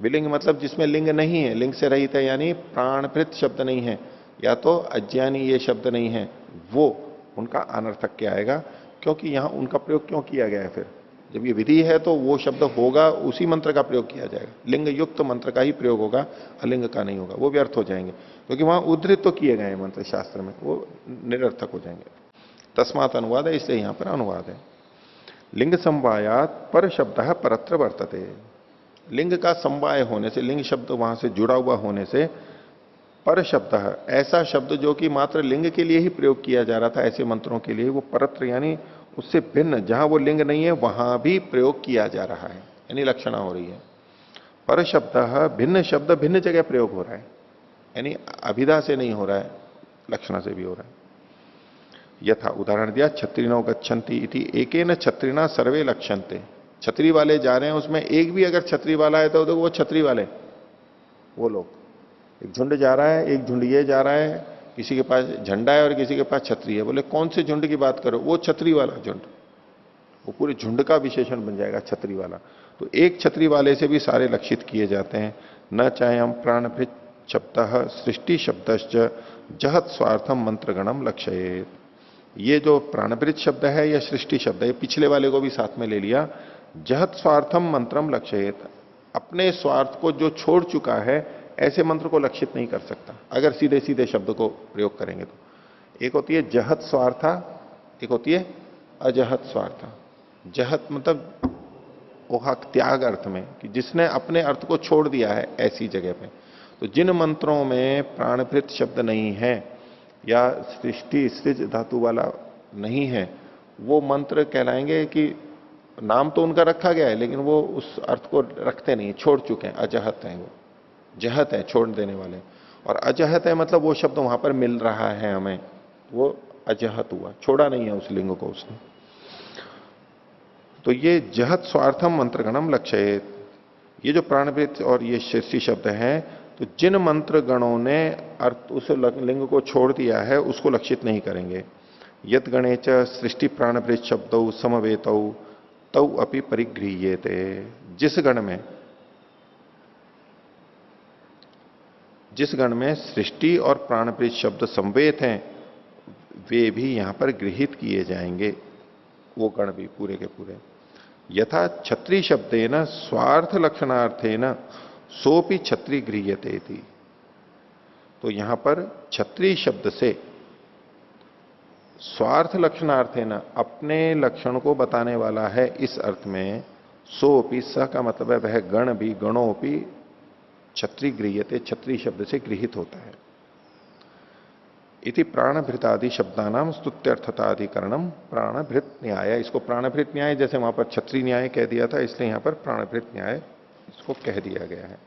विलिंग मतलब जिसमें लिंग नहीं है, लिंग से रहित है, यानी प्राणभृत शब्द नहीं है, या तो अज्ञानी ये शब्द नहीं है, वो उनका अनर्थक क्या आएगा। क्योंकि यहां उनका प्रयोग क्यों किया गया है? फिर जब ये विधि है तो वो शब्द होगा, उसी मंत्र का प्रयोग किया जाएगा, लिंग युक्त मंत्र का ही प्रयोग होगा, अलिंग का नहीं होगा, वो व्यर्थ हो जाएंगे, क्योंकि वहां उद्धृत तो किए गए हैं मंत्र शास्त्र में, वो निरर्थक हो जाएंगे। तस्मात अनुवाद है, इसलिए यहां पर अनुवाद है। लिंग समवायात पर शब्द परत्र वर्तते। लिंग का समवाय होने से, लिंग शब्द वहां से जुड़ा हुआ होने से, पर शब्द है ऐसा शब्द जो कि मात्र लिंग के लिए ही प्रयोग किया जा रहा था, ऐसे मंत्रों के लिए, वो परत्र यानी उससे भिन्न, जहां वो लिंग नहीं है वहां भी प्रयोग किया जा रहा है, यानी लक्षणा हो रही है। पर शब्द भिन्न शब्द भिन्न जगह प्रयोग हो रहा है, यानी अभिधा से नहीं हो रहा है, लक्षणा से भी हो रहा है। यथा उदाहरण दिया, छत्रिणो गच्छन्ति इति एकेन छत्रिणा सर्वे लक्षन्ते। छतरी वाले जा रहे हैं, उसमें एक भी अगर छतरी वाला है तो वो छतरी वाले, वो लोग, एक झुंड जा रहा है, एक झुंड ये जा रहा है, किसी के पास झंडा है और किसी के पास छतरी है, बोले कौन से झुंड की बात करो? वो छतरी वाला झुंड। वो पूरे झुंड का विशेषण बन जाएगा छत्री वाला। तो एक छत्री वाले से भी सारे लक्षित किए जाते हैं। न चाहे हम प्राणभृत शब्द सृष्टि शब्दश्च जहत स्वार्थम मंत्रगणम लक्ष्येत। ये जो प्राणभृत शब्द है या सृष्टि शब्द है, पिछले वाले को भी साथ में ले लिया। जहत स्वार्थम मंत्रम लक्ष्येत, अपने स्वार्थ को जो छोड़ चुका है ऐसे मंत्र को लक्षित नहीं कर सकता अगर सीधे सीधे शब्द को प्रयोग करेंगे तो। एक होती है जहत स्वार्था, एक होती है अजहत स्वार्था। जहत मतलब ओहक त्याग अर्थ में, कि जिसने अपने अर्थ को छोड़ दिया है ऐसी जगह पे। तो जिन मंत्रों में प्राणभृत शब्द नहीं है या सृष्टि सृज धातु वाला नहीं है, वो मंत्र कहलाएंगे कि नाम तो उनका रखा गया है लेकिन वो उस अर्थ को रखते नहीं, छोड़ चुके हैं, अजहत है वो। जहत है छोड़ देने वाले, और अजहत है मतलब वो शब्द वहां पर मिल रहा है हमें, वो अजहत हुआ, छोड़ा नहीं है उस लिंग को उसने। तो ये जहत स्वार्थम मंत्रगणम लक्ष्येत, ये जो प्राणभृत और ये सृष्टि शब्द हैं, तो जिन मंत्र गणों ने अर्थ उस लिंग को छोड़ दिया है उसको लक्षित नहीं करेंगे। यद गणे च सृष्टि प्राणभृत शब्दौ समवेतौ तौ अपि परिगृह्येते, जिस गण में सृष्टि और प्राणभृत शब्द समवेत हैं वे भी यहां पर गृहित किए जाएंगे, वो गण भी पूरे के पूरे। यथा छत्री शब्देन स्वार्थ लक्षणार्थेन सोपि छत्री गृह्यते थी। तो यहां पर छत्री शब्द से स्वार्थ लक्षणार्थेन, अपने लक्षण को बताने वाला है इस अर्थ में, सोपि स का मतलब है वह गण भी, गणोपि छत्री गृह्यते, छत्री शब्द से गृहित होता है। इति प्राणभृतादि शब्दानाम स्तुत्यर्थताधिकरणम प्राणभृत न्याय। इसको प्राणभृत न्याय, जैसे वहां पर छत्री न्याय कह दिया था, इसलिए यहां पर प्राणभृत न्याय इसको कह दिया गया है।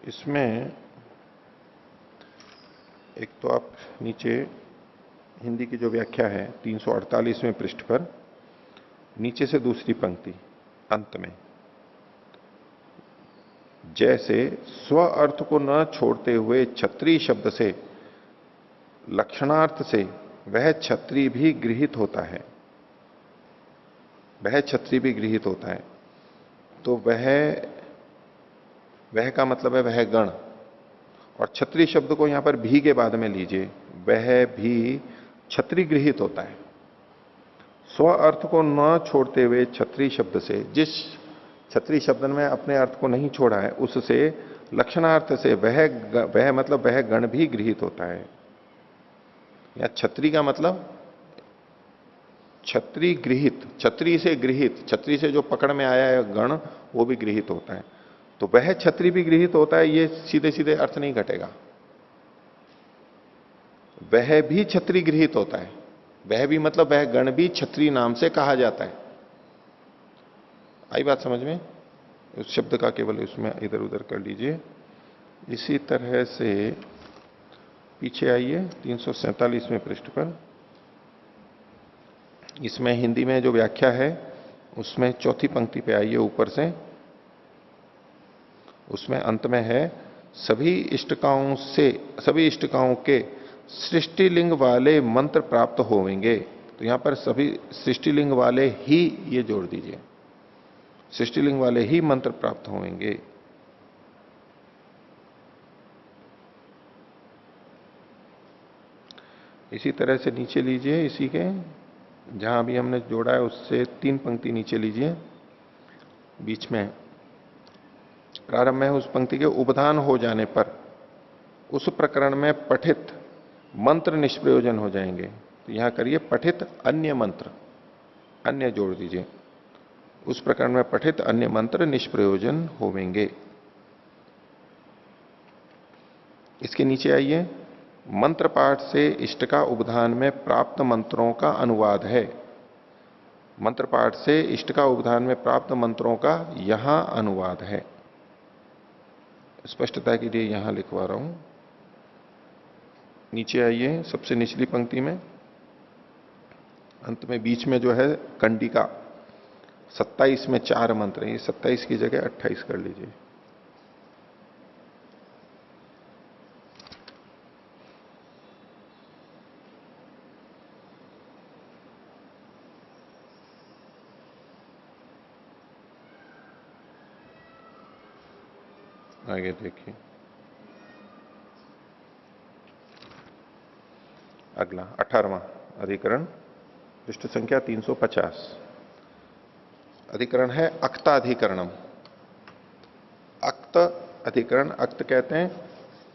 इसमें एक तो आप नीचे हिंदी की जो व्याख्या है 348वें पृष्ठ पर, नीचे से दूसरी पंक्ति अंत में, जैसे स्व अर्थ को न छोड़ते हुए छत्री शब्द से लक्षणार्थ से वह छत्री भी गृहित होता है, वह छत्री भी गृहित होता है। तो वह का मतलब है वह गण, और छत्री शब्द को यहां पर भी के बाद में लीजिए, वह भी छत्री गृहित होता है। स्व अर्थ को न छोड़ते हुए छत्री शब्द से, जिस छत्री शब्द में अपने अर्थ को नहीं छोड़ा है उससे लक्षणार्थ से वह मतलब वह गण भी गृहित होता है। या छत्री का मतलब छत्री गृहित, छत्री से गृहित, छत्री से जो पकड़ में आया है गण वो भी गृहित होता है। तो वह छत्री भी गृहित होता है, ये सीधे सीधे अर्थ नहीं घटेगा। वह भी छत्री गृहित होता है, वह भी मतलब वह गण भी छत्री नाम से कहा जाता है। आई बात समझ में? उस शब्द का केवल उसमें इधर उधर कर लीजिए। इसी तरह से पीछे आइए 347वें पृष्ठ पर, इसमें हिंदी में जो व्याख्या है उसमें चौथी पंक्ति पे आइए ऊपर से, उसमें अंत में है सभी इष्टकाओं के सृष्टिलिंग वाले मंत्र प्राप्त होंगे। तो यहां पर सभी सृष्टिलिंग वाले ही, ये जोड़ दीजिए, सृष्टिलिंग वाले ही मंत्र प्राप्त होंगे। इसी तरह से नीचे लीजिए, इसी के जहां भी हमने जोड़ा है उससे 3 पंक्ति नीचे लीजिए, बीच में प्रारंभ में उस पंक्ति के उपधान हो जाने पर उस प्रकरण में पठित मंत्र निष्प्रयोजन हो जाएंगे। तो यहां करिए पठित अन्य मंत्र, अन्य जोड़ दीजिए, उस प्रकरण में पठित अन्य मंत्र निष्प्रयोजन होवेंगे। इसके नीचे आइए, मंत्र पाठ से इष्ट का उपधान में प्राप्त मंत्रों का अनुवाद है। मंत्र पाठ से इष्ट का उपधान में प्राप्त मंत्रों का यहां अनुवाद है। स्पष्टता के लिए यहां लिखवा रहा हूं। नीचे आइए, सबसे निचली पंक्ति में अंत में बीच में जो है कंडिका, 27 में 4 मंत्र हैं, ये 27 की जगह 28 कर लीजिए। आगे देखिए, अगला 18वां अधिकरण, पृष्ठ संख्या 350। अधिकरण है अक्ताधिकरणम। अक्त अधिकरण, अक्त कहते हैं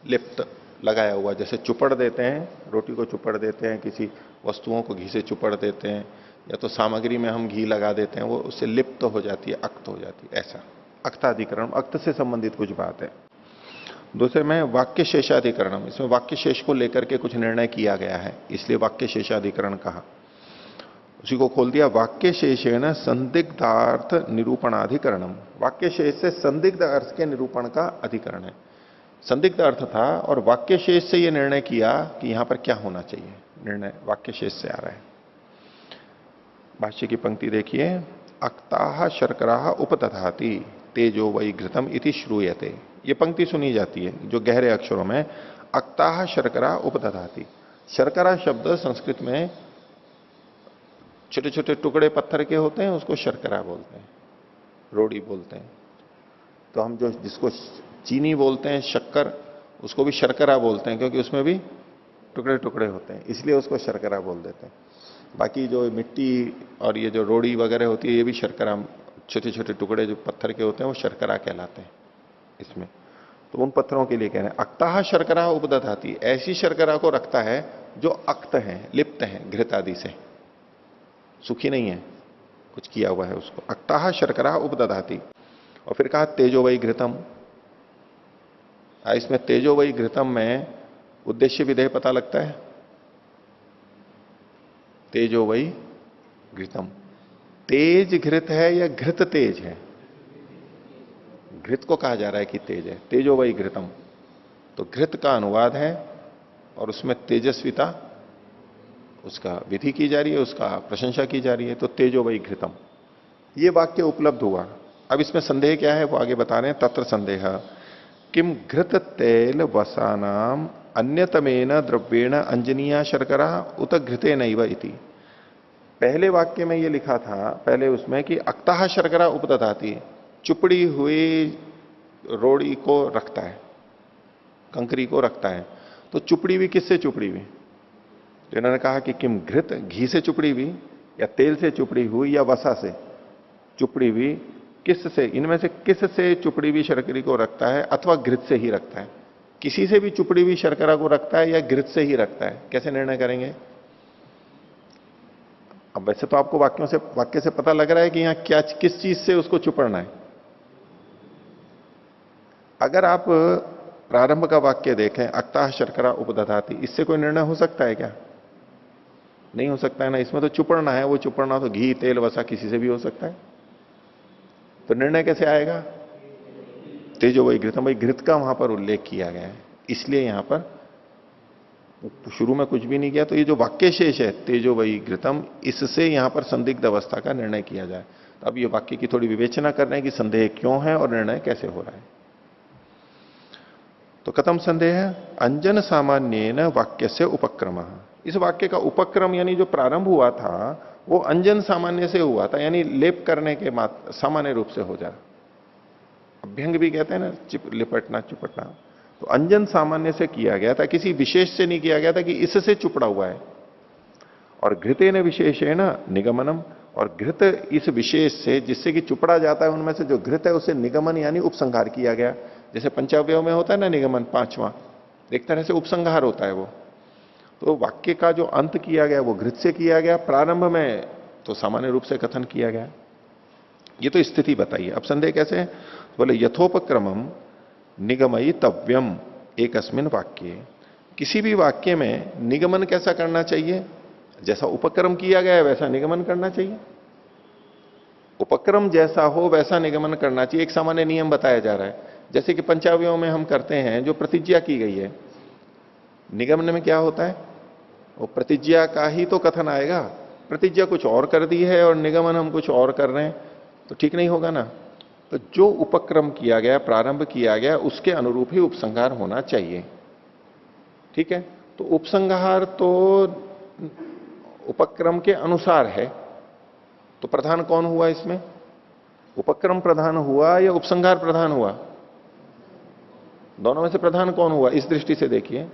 लिप्त, लगाया हुआ, जैसे चुपड़ देते हैं, रोटी को चुपड़ देते हैं, किसी वस्तुओं को घी से चुपड़ देते हैं, या तो सामग्री में हम घी लगा देते हैं, वो उससे लिप्त हो जाती है, अक्त हो जाती है, ऐसा अक्ताधिकरण, अक्त से संबंधित कुछ बात है। दूसरे में वाक्य शेषाधिकरणम, इसमें वाक्य शेष को लेकर के कुछ निर्णय किया गया है, इसलिए वाक्य शेषाधिकरण कहा। उसी को खोल दिया, वाक्य शेषेण संदिग्धार्थ निरूपणाधिकरणम। वाक्य शेष से संदिग्ध अर्थ के निरूपण का अधिकरण है। संदिग्ध अर्थ था और वाक्य शेष से यह निर्णय किया कि यहां पर क्या होना चाहिए, निर्णय वाक्य शेष से आ रहा है। भाष्य की पंक्ति देखिए, अक्ताः शर्कराः उपदधाति तेजो वै घृतम इति श्रूयते। ये पंक्ति सुनी जाती है जो गहरे अक्षरों में, अक्ताः शर्करा उपदधाति। शर्करा शब्द संस्कृत में छोटे छोटे टुकड़े पत्थर के होते हैं, उसको शर्करा बोलते हैं, रोड़ी बोलते हैं। तो हम जो जिसको चीनी बोलते हैं, शक्कर, उसको भी शर्करा बोलते हैं, क्योंकि उसमें भी टुकड़े टुकड़े होते हैं, इसलिए उसको शर्करा बोल देते हैं। बाकी जो मिट्टी और ये जो रोड़ी वगैरह होती है, ये भी शर्करा, छोटे छोटे टुकड़े जो पत्थर के होते हैं, वो शर्करा कहलाते हैं इसमें। तो उन पत्थरों के लिए कह रहे हैं अक्ताः शर्करा उपदधाति, ऐसी शर्करा को रखता है जो अक्त है, लिप्त है घृत आदि से, सुखी नहीं है, कुछ किया हुआ है उसको, अक्ताः शर्करा उपदधाति। और फिर कहा तेजो वै घृतम। इसमें तेजो वै घृतम में उद्देश्य विधेय पता लगता है, तेजो वै घृतम, तेज घृत है या घृत तेज है? घृत को कहा जा रहा है कि तेज है, तेजो वै घृतम। तो घृत का अनुवाद है और उसमें तेजस्विता, उसका विधि की जा रही है, उसका प्रशंसा की जा रही है, तो तेजो वै घृतम, ये वाक्य उपलब्ध हुआ। अब इसमें संदेह क्या है वो आगे बता रहे हैं। तत्र संदेह किम घृत तेल वसानाम अन्यतमेन द्रव्येण अंजनीया शर्करा उत घृते नैव इति। पहले वाक्य में ये लिखा था, पहले उसमें कि अक्ताः शर्करा उपदधाति, चुपड़ी हुई रोड़ी को रखता है, कंकरी को रखता है। तो चुपड़ी हुई किससे चुपड़ी हुई? तो इन्होंने कहा कि किम घृत, घी से चुपड़ी हुई या तेल से चुपड़ी हुई या वसा से चुपड़ी हुई, किस से, इनमें से किस से चुपड़ी हुई शर्करी को रखता है, अथवा घृत से ही रखता है? किसी से भी चुपड़ी हुई शर्करा को रखता है या घृत से ही रखता है, कैसे निर्णय करेंगे? अब वैसे तो आपको वाक्य से पता लग रहा है कि यहां क्या, किस चीज से उसको चुपड़ना है। अगर आप प्रारंभ का वाक्य देखें, अक्ताः शर्करा उपदधाति, इससे कोई निर्णय हो सकता है क्या? नहीं हो सकता है ना, इसमें तो चुपड़ना है, वो चुपड़ना तो घी तेल वसा किसी से भी हो सकता है। तो निर्णय कैसे आएगा? तेजो वै घृतम, भाई घृत का वहां पर उल्लेख किया गया है, इसलिए यहां पर शुरू में कुछ भी नहीं किया। तो ये जो वाक्य शेष है तेजो वै घृतम, इससे यहां पर संदिग्ध अवस्था का निर्णय किया जाए। तो अब ये वाक्य की थोड़ी विवेचना कर रहे हैं कि संदेह क्यों है और निर्णय कैसे हो रहा है। तो कथम संदेह है, अंजन सामान्येन वाक्य से उपक्रम। इस वाक्य का उपक्रम यानी जो प्रारंभ हुआ था वो अंजन सामान्य से हुआ था, यानी लेप करने के सामान्य रूप से हो जा, अभ्यंग भी कहते हैं ना, लिपटना चुपटना। तो अंजन सामान्य से किया गया था, किसी विशेष से नहीं किया गया था कि इससे चुपड़ा हुआ है। और घृतेन विशेषेण निगमनम, और घृत इस विशेष से जिससे कि चुपड़ा जाता है उनमें से जो घृत है उसे निगमन यानी उपसंहार किया गया। जैसे पंचावयव में होता है ना निगमन, 5वां, एक तरह से उपसंहार होता है वो। तो वाक्य का जो अंत किया गया वो घृत से किया गया, प्रारंभ में तो सामान्य रूप से कथन किया गया। ये तो स्थिति बताइए। अब संदेह कैसे है? बोले यथोपक्रमम निगमयितव्यम एकस्मिन वाक्ये, किसी भी वाक्य में निगमन कैसा करना चाहिए? जैसा उपक्रम किया गया है वैसा निगमन करना चाहिए। उपक्रम जैसा हो वैसा निगमन करना चाहिए। एक सामान्य नियम बताया जा रहा है, जैसे कि पंचावयों में हम करते हैं, जो प्रतिज्ञा की गई है, निगमन में क्या होता है? वो प्रतिज्ञा का ही तो कथन आएगा। प्रतिज्ञा कुछ और कर दी है और निगमन हम कुछ और कर रहे हैं, तो ठीक नहीं होगा ना। तो जो उपक्रम किया गया, प्रारंभ किया गया, उसके अनुरूप ही उपसंहार होना चाहिए। ठीक है, तो उपसंहार तो उपक्रम के अनुसार है, तो प्रधान कौन हुआ इसमें? उपक्रम प्रधान हुआ या उपसंहार प्रधान हुआ? दोनों में से प्रधान कौन हुआ? इस दृष्टि से देखिए,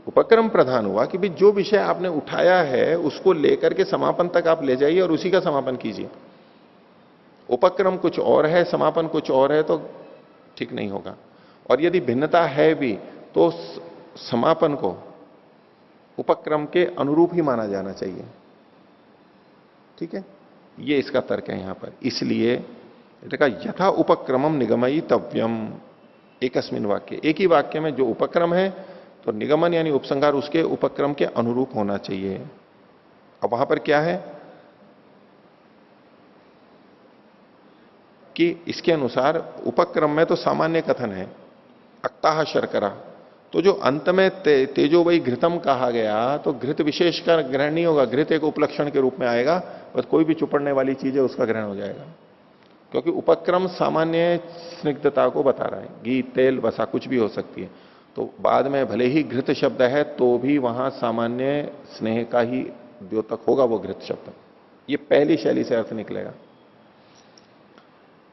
उपक्रम प्रधान हुआ कि भी जो विषय आपने उठाया है उसको लेकर के समापन तक आप ले जाइए और उसी का समापन कीजिए। उपक्रम कुछ और है, समापन कुछ और है, तो ठीक नहीं होगा। और यदि भिन्नता है भी तो समापन को उपक्रम के अनुरूप ही माना जाना चाहिए। ठीक है, ये इसका तर्क है यहां पर। इसलिए यथा उपक्रमम निगमयितव्यम, एकस्मिन वाक्य, एक ही वाक्य में जो उपक्रम है तो निगमन यानी उपसंहार उसके उपक्रम के अनुरूप होना चाहिए। अब वहां पर क्या है कि इसके अनुसार उपक्रम में तो सामान्य कथन है, अक्ताह शर्करा, तो जो अंत में तेजो वही घृतम कहा गया, तो घृत विशेष का ग्रहण नहीं होगा, घृत एक उपलक्षण के रूप में आएगा, बस कोई भी चुपड़ने वाली चीज है उसका ग्रहण हो जाएगा, क्योंकि उपक्रम सामान्य स्निग्धता को बता रहा है। घी, तेल, वसा कुछ भी हो सकती है, तो बाद में भले ही घृत शब्द है तो भी वहां सामान्य स्नेह का ही द्योतक होगा वो घृत शब्द। ये पहली शैली से अर्थ निकलेगा।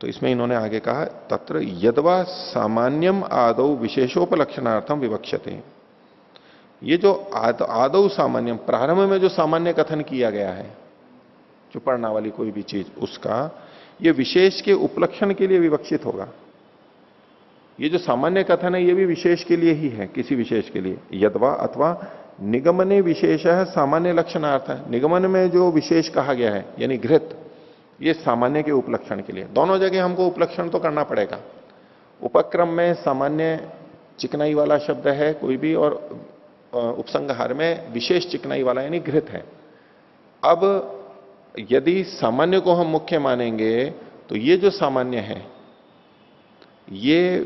तो इसमें इन्होंने आगे कहा, तत्र यद्वा सामान्यम आदौ विशेषोपलक्षणार्थम विवक्ष्यते। ये जो आदौ सामान्यम, प्रारंभ में जो सामान्य कथन किया गया है, चुपड़ना वाली कोई भी चीज, उसका ये विशेष के उपलक्षण के लिए विवक्षित होगा। ये जो सामान्य कथन है ये भी विशेष के लिए ही है, किसी विशेष के लिए। यद्वा अथवा निगमने विशेष है सामान्य लक्षणार्थ है, निगमन में जो विशेष कहा गया है यानी घृत, ये सामान्य के उपलक्षण के लिए। दोनों जगह हमको उपलक्षण तो करना पड़ेगा। उपक्रम में सामान्य चिकनाई वाला शब्द है कोई भी, और उपसंहार में विशेष चिकनाई वाला यानी घृत है। अब यदि सामान्य को हम मुख्य मानेंगे तो ये जो सामान्य है ये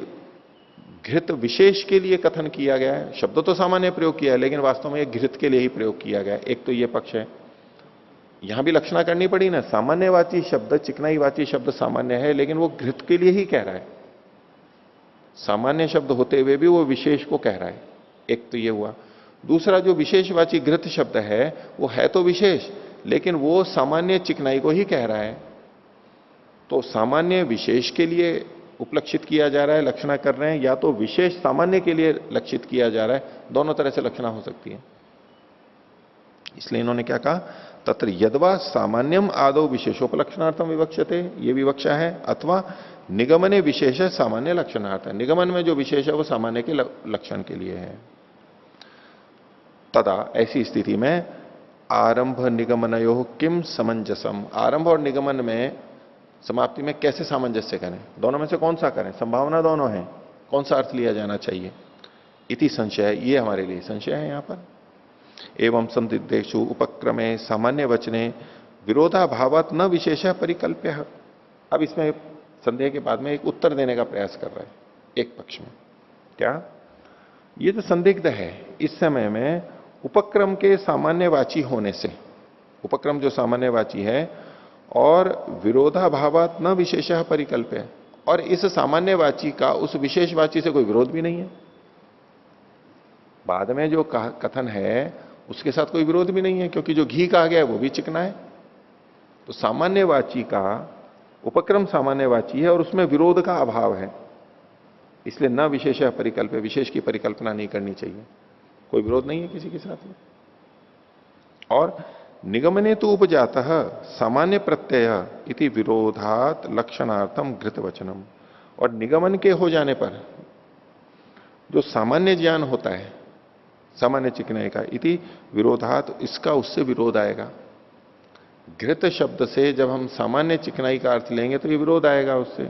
घृत विशेष के लिए कथन किया गया है। शब्द तो सामान्य प्रयोग किया है लेकिन वास्तव में घृत के लिए ही प्रयोग किया गया है। एक तो ये पक्ष है, यहां भी लक्षणा करनी पड़ी ना, सामान्यवाची शब्द, चिकनाईवाची शब्द सामान्य है लेकिन वो घृत के लिए ही कह रहा है, सामान्य शब्द होते हुए भी वो विशेष को कह रहा है। एक तो ये हुआ। दूसरा, जो विशेषवाची घृत शब्द है वो है तो विशेष लेकिन वो सामान्य चिकनाई को ही कह रहा है, तो सामान्य विशेष के लिए उपलक्षित किया जा रहा है, लक्षणा कर रहे हैं, या तो विशेष सामान्य के लिए लक्षित किया जा रहा है, दोनों तरह से लक्षणा हो सकती है। इसलिए इन्होंने क्या कहा, तत्र यद्वा सामान्यम आदौ विशेषोपलक्षणार्थम विवक्ष्यते, ये विवक्षा है, अथवा निगमने विशेष सामान्य लक्षणार्थ है, निगमन में जो विशेष है वो सामान्य के लक्षण के लिए है। तदा ऐसी स्थिति में आरंभ निगमनयो किम समंजसम, आरंभ और निगमन में समाप्ति में कैसे सामंजस्य करें, दोनों में से कौन सा करें, संभावना दोनों है, कौन सा अर्थ लिया जाना चाहिए, इति संशय, ये हमारे लिए संशय है यहां पर। एवं संदिग्धेषु उपक्रमे सामान्य वचने विरोधाभावात् न विशेष परिकल्प्य। अब इसमें संदेह के बाद में एक उत्तर देने का प्रयास कर रहा है एक पक्ष में। क्या ये जो संदिग्ध है इस समय में उपक्रम के सामान्यवाची होने से, उपक्रम जो सामान्यवाची है और विरोधाभावात् न विशेष परिकल्प्य, और इस सामान्यवाची का उस विशेषवाची से कोई विरोध भी नहीं है, बाद में जो कथन है उसके साथ कोई विरोध भी नहीं है, क्योंकि जो घी कहा गया है वो भी चिकना है। तो सामान्यवाची का उपक्रम सामान्यवाची है और उसमें विरोध का अभाव है, इसलिए न विशेष परिकल्प, विशेष की परिकल्पना नहीं करनी चाहिए, कोई विरोध नहीं है किसी के साथ में। और निगमने तो उपजातः सामान्य प्रत्यय इति विरोधात लक्षणार्थम घृत वचनम, और निगमन के हो जाने पर जो सामान्य ज्ञान होता है सामान्य चिकनाई का, इति विरोधात, इसका उससे विरोध आएगा। घृत शब्द से जब हम सामान्य चिकनाई का अर्थ लेंगे तो ये विरोध आएगा उससे,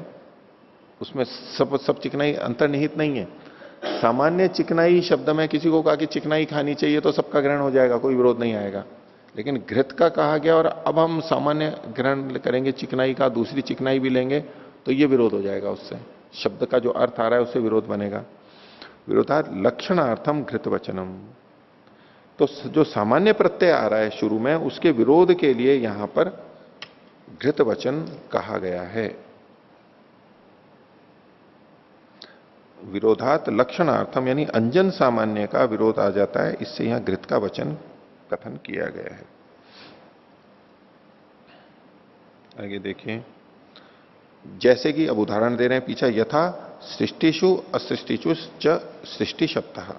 उसमें सब चिकनाई अंतर्निहित नहीं है। सामान्य चिकनाई शब्द में किसी को कहा कि चिकनाई खानी चाहिए तो सबका ग्रहण हो जाएगा, कोई विरोध नहीं आएगा। लेकिन घृत का कहा गया और अब हम सामान्य ग्रहण करेंगे चिकनाई का, दूसरी चिकनाई भी लेंगे तो ये विरोध हो जाएगा, उससे शब्द का जो अर्थ आ रहा है उससे विरोध बनेगा। विरोधात लक्षणार्थम घृत वचनम, तो जो सामान्य प्रत्यय आ रहा है शुरू में उसके विरोध के लिए यहां पर घृत वचन कहा गया है। विरोधात लक्षणार्थम, यानी अंजन सामान्य का विरोध आ जाता है, इससे यहां घृत का वचन कथन किया गया है। आगे देखिए, जैसे कि अब उदाहरण दे रहे हैं पीछे, यथा सृष्टिषु असृष्टिषु च सृष्टि शब्द।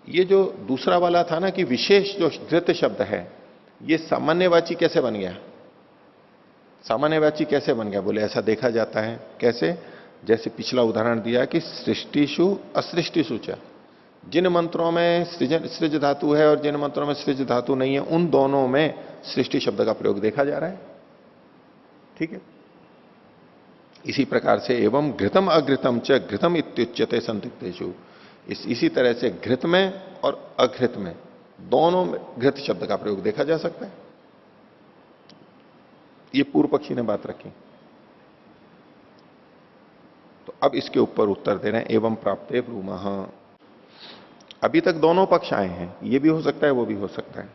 ये जो दूसरा वाला था ना कि विशेष जो घृत शब्द है, ये सामान्यवाची कैसे बन गया? सामान्यवाची कैसे बन गया? बोले ऐसा देखा जाता है। कैसे? जैसे पिछला उदाहरण दिया कि सृष्टिषु असृष्टिषु च, जिन मंत्रों में सृज धातु है और जिन मंत्रों में सृज धातु नहीं है, उन दोनों में सृष्टि शब्द का प्रयोग देखा जा रहा है। ठीक है। इसी प्रकार से एवं घृतम अघृतम च घृतम इत्युच्यते संदिग्धेषु, इसी तरह से घृत में और अघृत में दोनों में घृत शब्द का प्रयोग देखा जा सकता है। ये पूर्व पक्षी ने बात रखी। तो अब इसके ऊपर उत्तर दे रहे हैं, एवं प्राप्ते ब्रूमः। अभी तक दोनों पक्ष आए हैं, ये भी हो सकता है वो भी हो सकता है।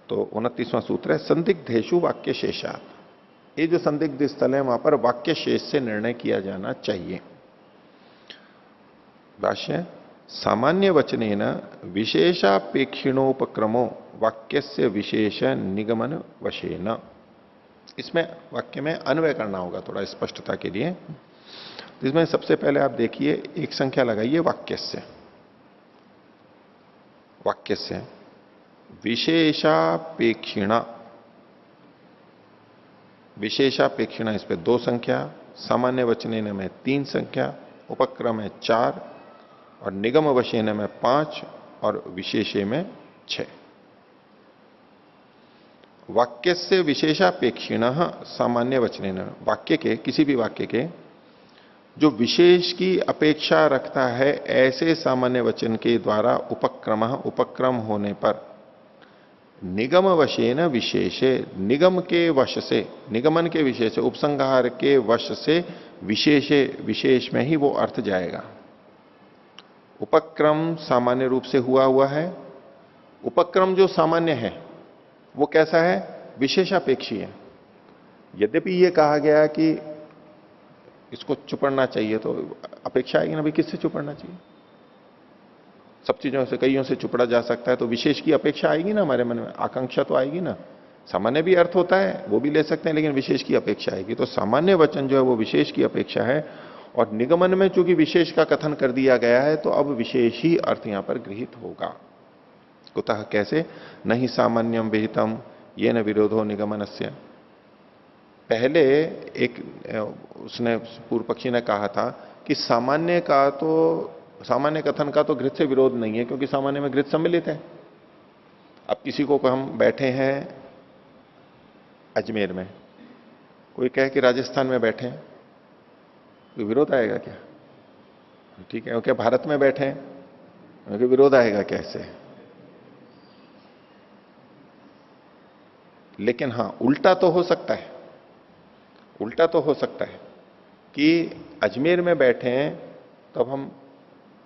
तो 29वां सूत्र है, संदिग्धेषु वाक्य शेषात। ये जो संदिग्ध स्थल है वहां पर वाक्य शेष से निर्णय किया जाना चाहिए। भाष्य, सामान्य वचनेन विशेषापेक्षिणोपक्रमो वाक्यस्य विशेष निगमन वशेन। इसमें वाक्य में अन्वय करना होगा थोड़ा स्पष्टता के लिए। इसमें सबसे पहले आप देखिए, एक संख्या लगाइए वाक्यस्य। वाक्यस्य विशेषापेक्षिणा, विशेषापेक्षिणा, इस पे 2 संख्या, सामान्य वचनेन में 3 संख्या, उपक्रम है 4 और निगम वशेन में 5 और विशेषे में 6। वाक्य से विशेषापेक्षिण सामान्य वचनेन, वाक्य के, किसी भी वाक्य के जो विशेष की अपेक्षा रखता है, ऐसे सामान्य वचन के द्वारा उपक्रम होने पर निगम वशेन विशेषे, निगम के वश से, निगमन के विशेष से, उपसंहार के वश से विशेषे, विशेष में ही वो अर्थ जाएगा। उपक्रम सामान्य रूप से हुआ है। उपक्रम जो सामान्य है वो कैसा है? विशेषापेक्षी है। यद्यपि ये कहा गया कि इसको चुपड़ना चाहिए, तो अपेक्षा आएगी ना भाई, किससे चुपड़ना चाहिए? सब चीजों से, कईयों से चुपड़ा जा सकता है, तो विशेष की अपेक्षा आएगी ना हमारे मन में, आकांक्षा तो आएगी ना। सामान्य भी अर्थ होता है, वो भी ले सकते हैं, लेकिन विशेष की अपेक्षा आएगी। तो सामान्य वचन जो है वो विशेष की अपेक्षा है, और निगमन में चूंकि विशेष का कथन कर दिया गया है, तो अब विशेष ही अर्थ यहां पर गृहीत होगा। कुतः, कैसे? नहीं सामान्यम विहितम ये न विरोधो निगमनस्य। पहले एक उसने, पूर्व पक्षी ने कहा था कि सामान्य का तो, सामान्य कथन का तो घृत से विरोध नहीं है, क्योंकि सामान्य में घृत सम्मिलित है। अब किसी को हम बैठे हैं अजमेर में, कोई कहे कि राजस्थान में बैठे हैं, तो विरोध आएगा क्या? ठीक है, क्योंकि भारत में बैठे हैं, क्योंकि विरोध आएगा कैसे? लेकिन हां, उल्टा तो हो सकता है, उल्टा तो हो सकता है कि अजमेर में बैठे हैं तो अब हम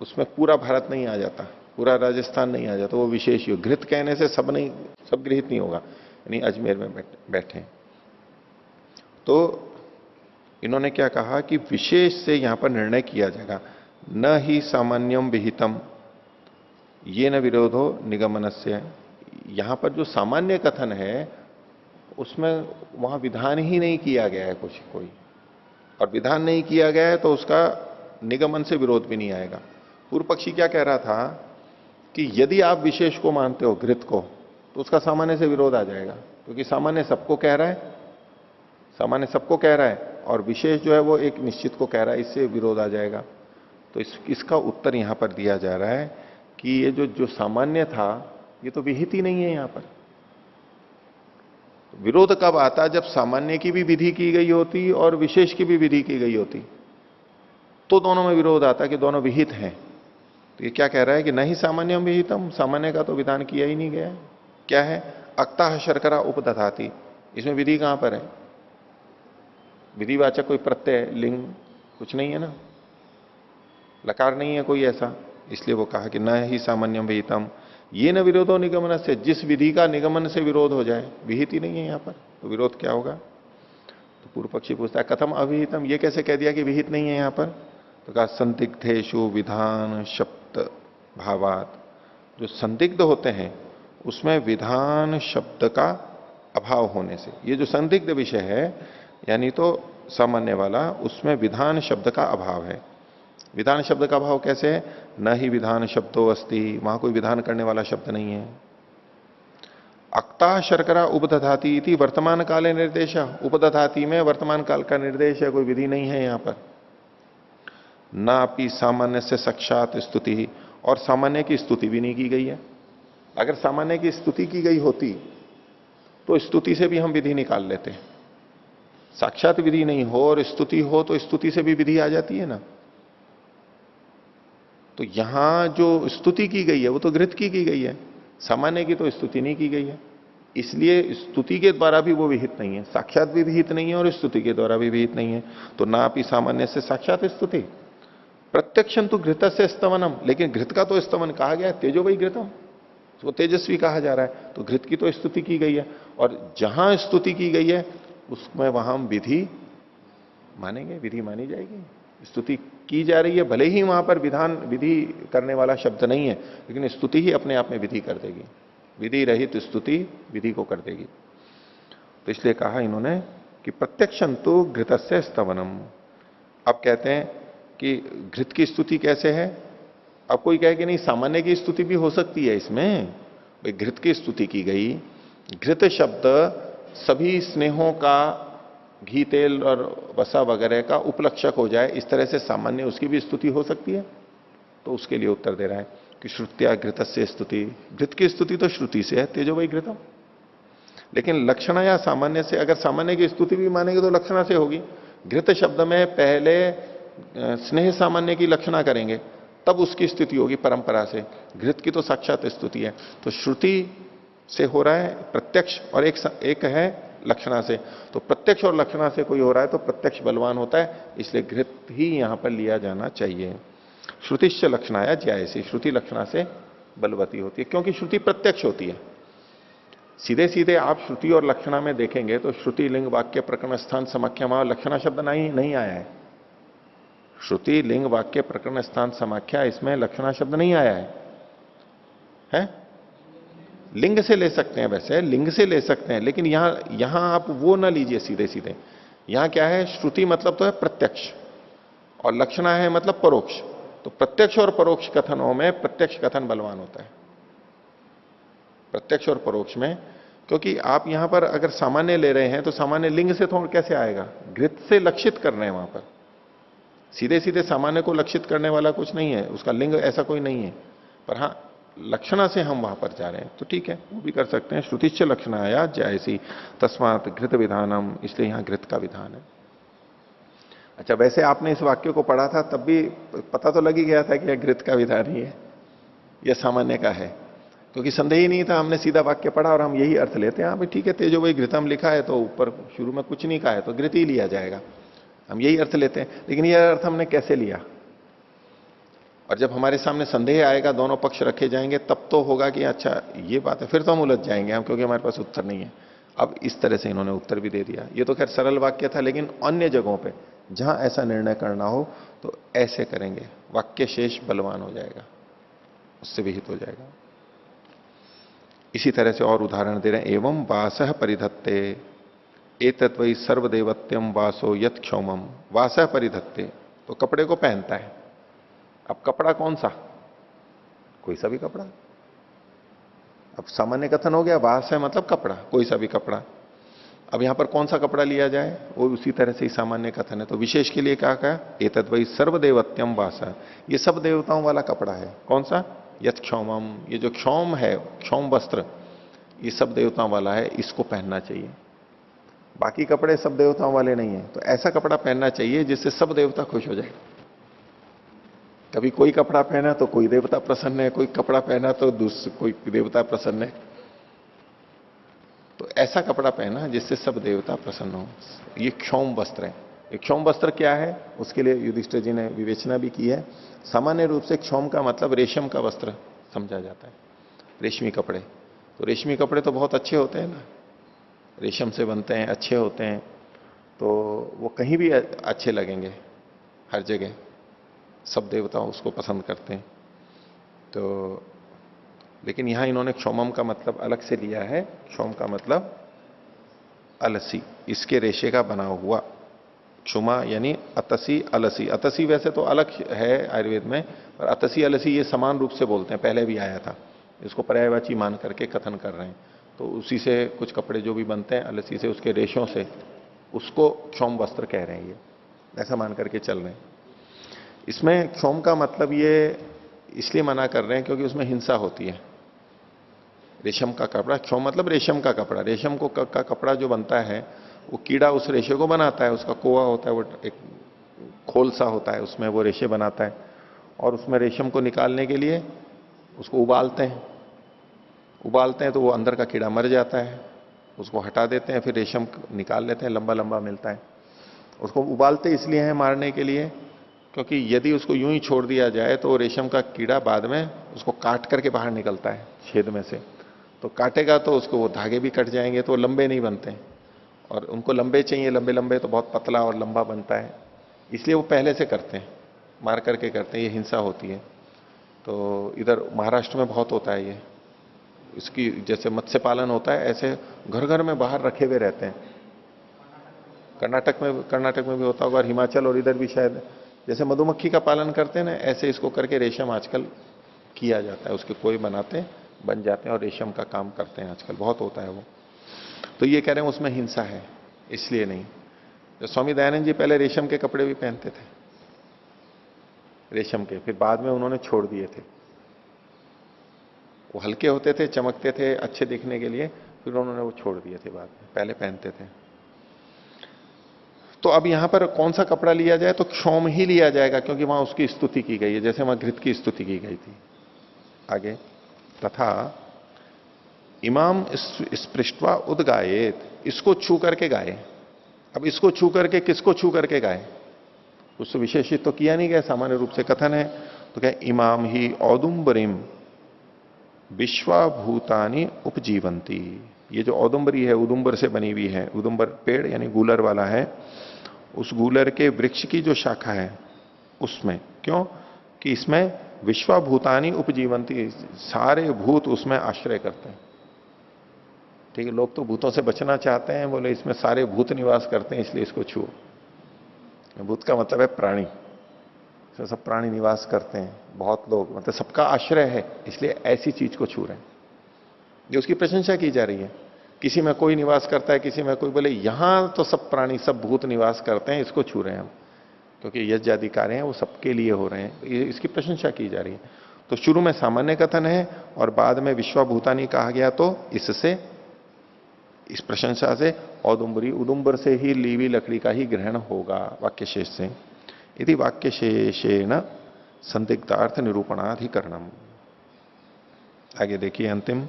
उसमें पूरा भारत नहीं आ जाता, पूरा राजस्थान नहीं आ जाता, वो विशेष ही, घृत कहने से सब नहीं, सब गृहित नहीं होगा। यानी अजमेर में बैठे हैं, तो इन्होंने क्या कहा कि विशेष से यहां पर निर्णय किया जाएगा। न ही सामान्यम विहितम ये न विरोधो निगमनस्य। यहां पर जो सामान्य कथन है उसमें वहां विधान ही नहीं किया गया है कुछ, कोई, और विधान नहीं किया गया है तो उसका निगमन से विरोध भी नहीं आएगा। पूर्व पक्षी क्या कह रहा था कि यदि आप विशेष को मानते हो, घृत को, तो उसका सामान्य से विरोध आ जाएगा, क्योंकि सामान्य सबको कह रहा है, सामान्य सबको कह रहा है, और विशेष जो है वो एक निश्चित को कह रहा है, इससे विरोध आ जाएगा। तो इसका उत्तर यहां पर दिया जा रहा है कि ये जो सामान्य था ये तो विहित ही नहीं है यहां पर। विरोध कब आता? जब सामान्य की भी विधि की गई होती और विशेष की भी विधि की गई होती, तो दोनों में विरोध आता कि दोनों विहित हैं। तो ये क्या कह रहा है कि नहीं सामान्यम विहितम, सामान्य का तो विधान किया ही नहीं गया। क्या है? अक्ता शर्करा उपदधाति, इसमें विधि कहां पर है? विधिवाचक कोई प्रत्यय, लिंग कुछ नहीं है ना, लकार नहीं है कोई ऐसा, इसलिए वो कहा कि न ही सामान्यम विहितम ये न विरोधो निगमन से, जिस विधि का निगमन से विरोध हो जाए, विहित ही नहीं है यहां पर, तो विरोध क्या होगा? तो पूर्व पक्षी पूछता है कथम अविहितम, ये कैसे कह दिया कि विहित नहीं है यहां पर? तो कहा संदिग्धेषु विधान शब्द भावात, जो संदिग्ध होते हैं उसमें विधान शब्द का अभाव होने से, ये जो संदिग्ध विषय है यानी तो सामान्य वाला, उसमें विधान शब्द का अभाव है। विधान शब्द का अभाव कैसे है? न ही विधान शब्दो अस्ति, वहां कोई विधान करने वाला शब्द नहीं है। अक्ता शर्करा उपदधाती इति वर्तमान काले निर्देश, उपदधाती में वर्तमान काल का निर्देश है, कोई विधि नहीं है यहां पर। नापि सामान्य से साक्षात स्तुति, और सामान्य की स्तुति भी नहीं की गई है। अगर सामान्य की स्तुति की गई होती तो स्तुति से भी हम विधि निकाल लेते हैं। साक्षात विधि नहीं हो और स्तुति हो तो स्तुति से भी विधि आ जाती है ना। तो यहां जो स्तुति की गई है वो तो घृत की गई है, सामान्य की तो स्तुति नहीं की गई है, इसलिए स्तुति के द्वारा भी वो विहित नहीं है, साक्षात भी विहित नहीं है और स्तुति के द्वारा भी विहित नहीं है। तो ना भी सामान्य से साक्षात स्तुति, प्रत्यक्षं तो घृत से स्तवनम, लेकिन घृत का तो स्तवन कहा गया है, तेजो वही घृतम, वो तेजस्वी कहा जा रहा है, तो घृत की तो स्तुति की गई है। और जहां स्तुति की गई है उसमें वहां हम विधि मानेंगे, विधि मानी जाएगी। स्तुति की जा रही है, भले ही वहां पर विधि करने वाला शब्द नहीं है, लेकिन स्तुति ही अपने आप में विधि कर देगी, विधि रहित स्तुति विधि को कर देगी। तो इसलिए कहा इन्होंने कि प्रत्यक्षं तो घृतस्य स्तवनम। अब कहते हैं कि घृत की स्तुति कैसे है? अब कोई कहे कि नहीं सामान्य की स्तुति भी हो सकती है इसमें, भाई घृत की स्तुति की गई, घृत शब्द सभी स्नेहों का, घी तेल और वसा वगैरह का उपलक्षक हो जाए, इस तरह से सामान्य उसकी भी स्तुति हो सकती है। तो उसके लिए उत्तर दे रहा है कि श्रुत्या घृतस्य स्तुति, घृत की स्तुति तो श्रुति से है, तेजो वही घृतम। लेकिन लक्षणा या सामान्य से, अगर सामान्य की स्तुति भी मानेंगे तो लक्षणा से होगी। घृत शब्द में पहले स्नेह सामान्य की लक्षणा करेंगे, तब उसकी स्तुति होगी परंपरा से। घृत की तो साक्षात स्तुति है, तो श्रुति से हो रहा है प्रत्यक्ष, और एक है लक्षणा से। तो प्रत्यक्ष और लक्षणा से कोई हो रहा है तो प्रत्यक्ष बलवान होता है, इसलिए घृत ही यहां पर लिया जाना चाहिए। श्रुतिश्च लक्षणाया ज्यायसी, श्रुति लक्षणा से बलवती होती है, क्योंकि श्रुति प्रत्यक्ष होती है। सीधे सीधे आप श्रुति और लक्षणा में देखेंगे तो श्रुति लिंग वाक्य प्रकरण स्थान समाख्या, वहां लक्षणा शब्द नहीं आया है। श्रुति लिंग वाक्य प्रकरण स्थान समाख्या, इसमें लक्षणा शब्द नहीं आया है? लिंग से ले सकते हैं, वैसे लिंग से ले सकते हैं, लेकिन यहां आप वो ना लीजिए सीधे सीधे। यहां क्या है, श्रुति मतलब तो है प्रत्यक्ष और लक्षणा है मतलब परोक्ष। तो प्रत्यक्ष और परोक्ष कथनों में प्रत्यक्ष कथन बलवान होता है, प्रत्यक्ष और परोक्ष में। क्योंकि आप यहां पर अगर सामान्य ले रहे हैं तो सामान्य लिंग से थोड़ा कैसे आएगा, घृत से लक्षित कर रहे हैं वहां पर। सीधे सीधे सामान्य को लक्षित करने वाला कुछ नहीं है, उसका लिंग ऐसा कोई नहीं है, पर हां लक्षणा से हम वहां पर जा रहे हैं तो ठीक है, वो भी कर सकते हैं। श्रुतिश्च लक्षणाया ज्यायसी तस्मात् घृत विधानम, इसलिए यहां घृत का विधान है। अच्छा, वैसे आपने इस वाक्य को पढ़ा था तब भी पता तो लग ही गया था कि यह घृत का विधान ही है, यह सामान्य का है, क्योंकि संदेह ही नहीं था। हमने सीधा वाक्य पढ़ा और हम यही अर्थ लेते हैं, हाँ भाई ठीक है, तेजो वही घृतम लिखा है तो ऊपर शुरू में कुछ नहीं कहा है तो घृत ही लिया जाएगा, हम यही अर्थ लेते हैं। लेकिन यह अर्थ हमने कैसे लिया, और जब हमारे सामने संदेह आएगा, दोनों पक्ष रखे जाएंगे, तब तो होगा कि अच्छा ये बात है, फिर तो हम उलझ जाएंगे हम, क्योंकि हमारे पास उत्तर नहीं है। अब इस तरह से इन्होंने उत्तर भी दे दिया। ये तो खैर सरल वाक्य था, लेकिन अन्य जगहों पे जहां ऐसा निर्णय करना हो तो ऐसे करेंगे, वाक्य शेष बलवान हो जाएगा, उससे विहित हो जाएगा। इसी तरह से और उदाहरण दे रहे हैं, एवं वासः परिधत्ते एतद्वै सर्वदेवत्यम वासो यत् क्षौमम। वासः परिधत्ते, तो कपड़े को पहनता है। अब कपड़ा कौन सा, कोई सा भी कपड़ा। अब सामान्य कथन हो गया, वास है मतलब कपड़ा, कोई सा भी कपड़ा। अब यहां पर कौन सा कपड़ा लिया जाए, वो उसी तरह से ही सामान्य कथन है। तो विशेष के लिए क्या कहा, एतद्वै सर्वदेवत्यम वासा, ये सब देवताओं वाला कपड़ा है। कौन सा, यत् क्षौमम, ये जो क्षौम है, क्षौम वस्त्र, ये सब देवताओं वाला है, इसको पहनना चाहिए। बाकी कपड़े सब देवताओं वाले नहीं है, तो ऐसा कपड़ा पहनना चाहिए जिससे सब देवता खुश हो जाए। कभी कोई कपड़ा पहना तो कोई देवता प्रसन्न है, कोई कपड़ा पहना तो कोई देवता प्रसन्न है। तो ऐसा कपड़ा पहना जिससे सब देवता प्रसन्न हो, ये क्षौम वस्त्र है। ये क्षौम वस्त्र क्या है, उसके लिए युधिष्ठिर जी ने विवेचना भी की है। सामान्य रूप से क्षौम का मतलब रेशम का वस्त्र समझा जाता है। रेशमी कपड़े, तो रेशमी कपड़े तो बहुत अच्छे होते हैं ना, रेशम से बनते हैं, अच्छे होते हैं, तो वो कहीं भी अच्छे लगेंगे, हर जगह सब देवता उसको पसंद करते हैं। तो लेकिन यहां इन्होंने क्षौमम का मतलब अलग से लिया है। क्षौम का मतलब अलसी, इसके रेशे का बना हुआ। क्षुमा यानी अतसी अलसी। अतसी वैसे तो अलग है आयुर्वेद में, पर अतसी अलसी ये समान रूप से बोलते हैं, पहले भी आया था, इसको पर्यायवाची मान करके कथन कर रहे हैं। तो उसी से कुछ कपड़े जो भी बनते हैं अलसी से, उसके रेशों से, उसको क्षौम वस्त्र कह रहे हैं, ये ऐसा मान करके चल रहे हैं। इसमें क्षौम का मतलब ये इसलिए मना कर रहे हैं क्योंकि उसमें हिंसा होती है। रेशम का कपड़ा, क्षौम मतलब रेशम का कपड़ा, रेशम को का कपड़ा जो बनता है वो कीड़ा उस रेशे को बनाता है, उसका कोआ होता है, वो एक खोल सा होता है, उसमें वो रेशे बनाता है, और उसमें रेशम को निकालने के लिए उसको उबालते हैं। उबालते हैं तो वो अंदर का कीड़ा मर जाता है, उसको हटा देते हैं, फिर रेशम निकाल लेते हैं, लंबा लंबा मिलता है। उसको उबालते इसलिए हैं मारने के लिए, क्योंकि यदि उसको यूं ही छोड़ दिया जाए तो रेशम का कीड़ा बाद में उसको काट करके बाहर निकलता है छेद में से, तो काटेगा तो उसको वो धागे भी कट जाएंगे, तो वो लंबे नहीं बनते, और उनको लंबे चाहिए, लंबे लंबे तो बहुत पतला और लंबा बनता है, इसलिए वो पहले से करते हैं, मार करके करते हैं, ये हिंसा होती है। तो इधर महाराष्ट्र में बहुत होता है ये, इसकी जैसे मत्स्य पालन होता है ऐसे घर घर में बाहर रखे हुए रहते हैं। कर्नाटक में भी होता होगा, और हिमाचल और इधर भी शायद, जैसे मधुमक्खी का पालन करते हैं ना, ऐसे इसको करके रेशम आजकल किया जाता है, उसके कोई बनाते हैं, बन जाते हैं और रेशम का काम करते हैं आजकल, बहुत होता है वो। तो ये कह रहे हैं उसमें हिंसा है, इसलिए नहीं। तो स्वामी दयानंद जी पहले रेशम के कपड़े भी पहनते थे, रेशम के, फिर बाद में उन्होंने छोड़ दिए थे। वो हल्के होते थे, चमकते थे, अच्छे दिखने के लिए, फिर उन्होंने वो छोड़ दिए थे बाद में, पहले पहनते थे। तो अब यहां पर कौन सा कपड़ा लिया जाए, तो क्षौम ही लिया जाएगा, क्योंकि वहां उसकी स्तुति की गई है, जैसे वहां घृत की स्तुति की गई थी। आगे, तथा इमाम स्पृष्टवा उदगायेत, इसको छू करके गाए। अब इसको छू करके, किसको छू करके गाए, कुछ विशेषित तो किया नहीं गया, सामान्य रूप से कथन है। तो क्या इमाम ही औदुम्बरिम विश्वाभूतानि उपजीवंती, ये जो औदुम्बरी है, उदुम्बर से बनी हुई है, उदुम्बर पेड़ यानी गूलर वाला है, उस गूलर के वृक्ष की जो शाखा है उसमें, क्यों कि इसमें विश्वाभूतानि उपजीवंती, सारे भूत उसमें आश्रय करते हैं। ठीक है, लोग तो भूतों से बचना चाहते हैं, बोले इसमें सारे भूत निवास करते हैं, इसलिए इसको छुओ। भूत का मतलब है प्राणी, इसमें सब प्राणी निवास करते हैं, बहुत लोग, मतलब सबका आश्रय है, इसलिए ऐसी चीज को छू रहे हैं। ये उसकी प्रशंसा की जा रही है। किसी में कोई निवास करता है, किसी में कोई, बोले यहां तो सब प्राणी, सब भूत निवास करते हैं, इसको छू रहे हैं हम, क्योंकि यज्ञ आदि कार्य हैं वो सबके लिए हो रहे हैं, ये इसकी प्रशंसा की जा रही है। तो शुरू में सामान्य कथन है और बाद में विश्वाभूतानी कहा गया, तो इससे, इस प्रशंसा से औदुम्बरी, उदुम्बर से ही लीवी लकड़ी का ही ग्रहण होगा वाक्य शेष से। यदि वाक्य शेषेण संदिग्धार्थ निरूपणाधिकरणम। आगे देखिए अंतिम,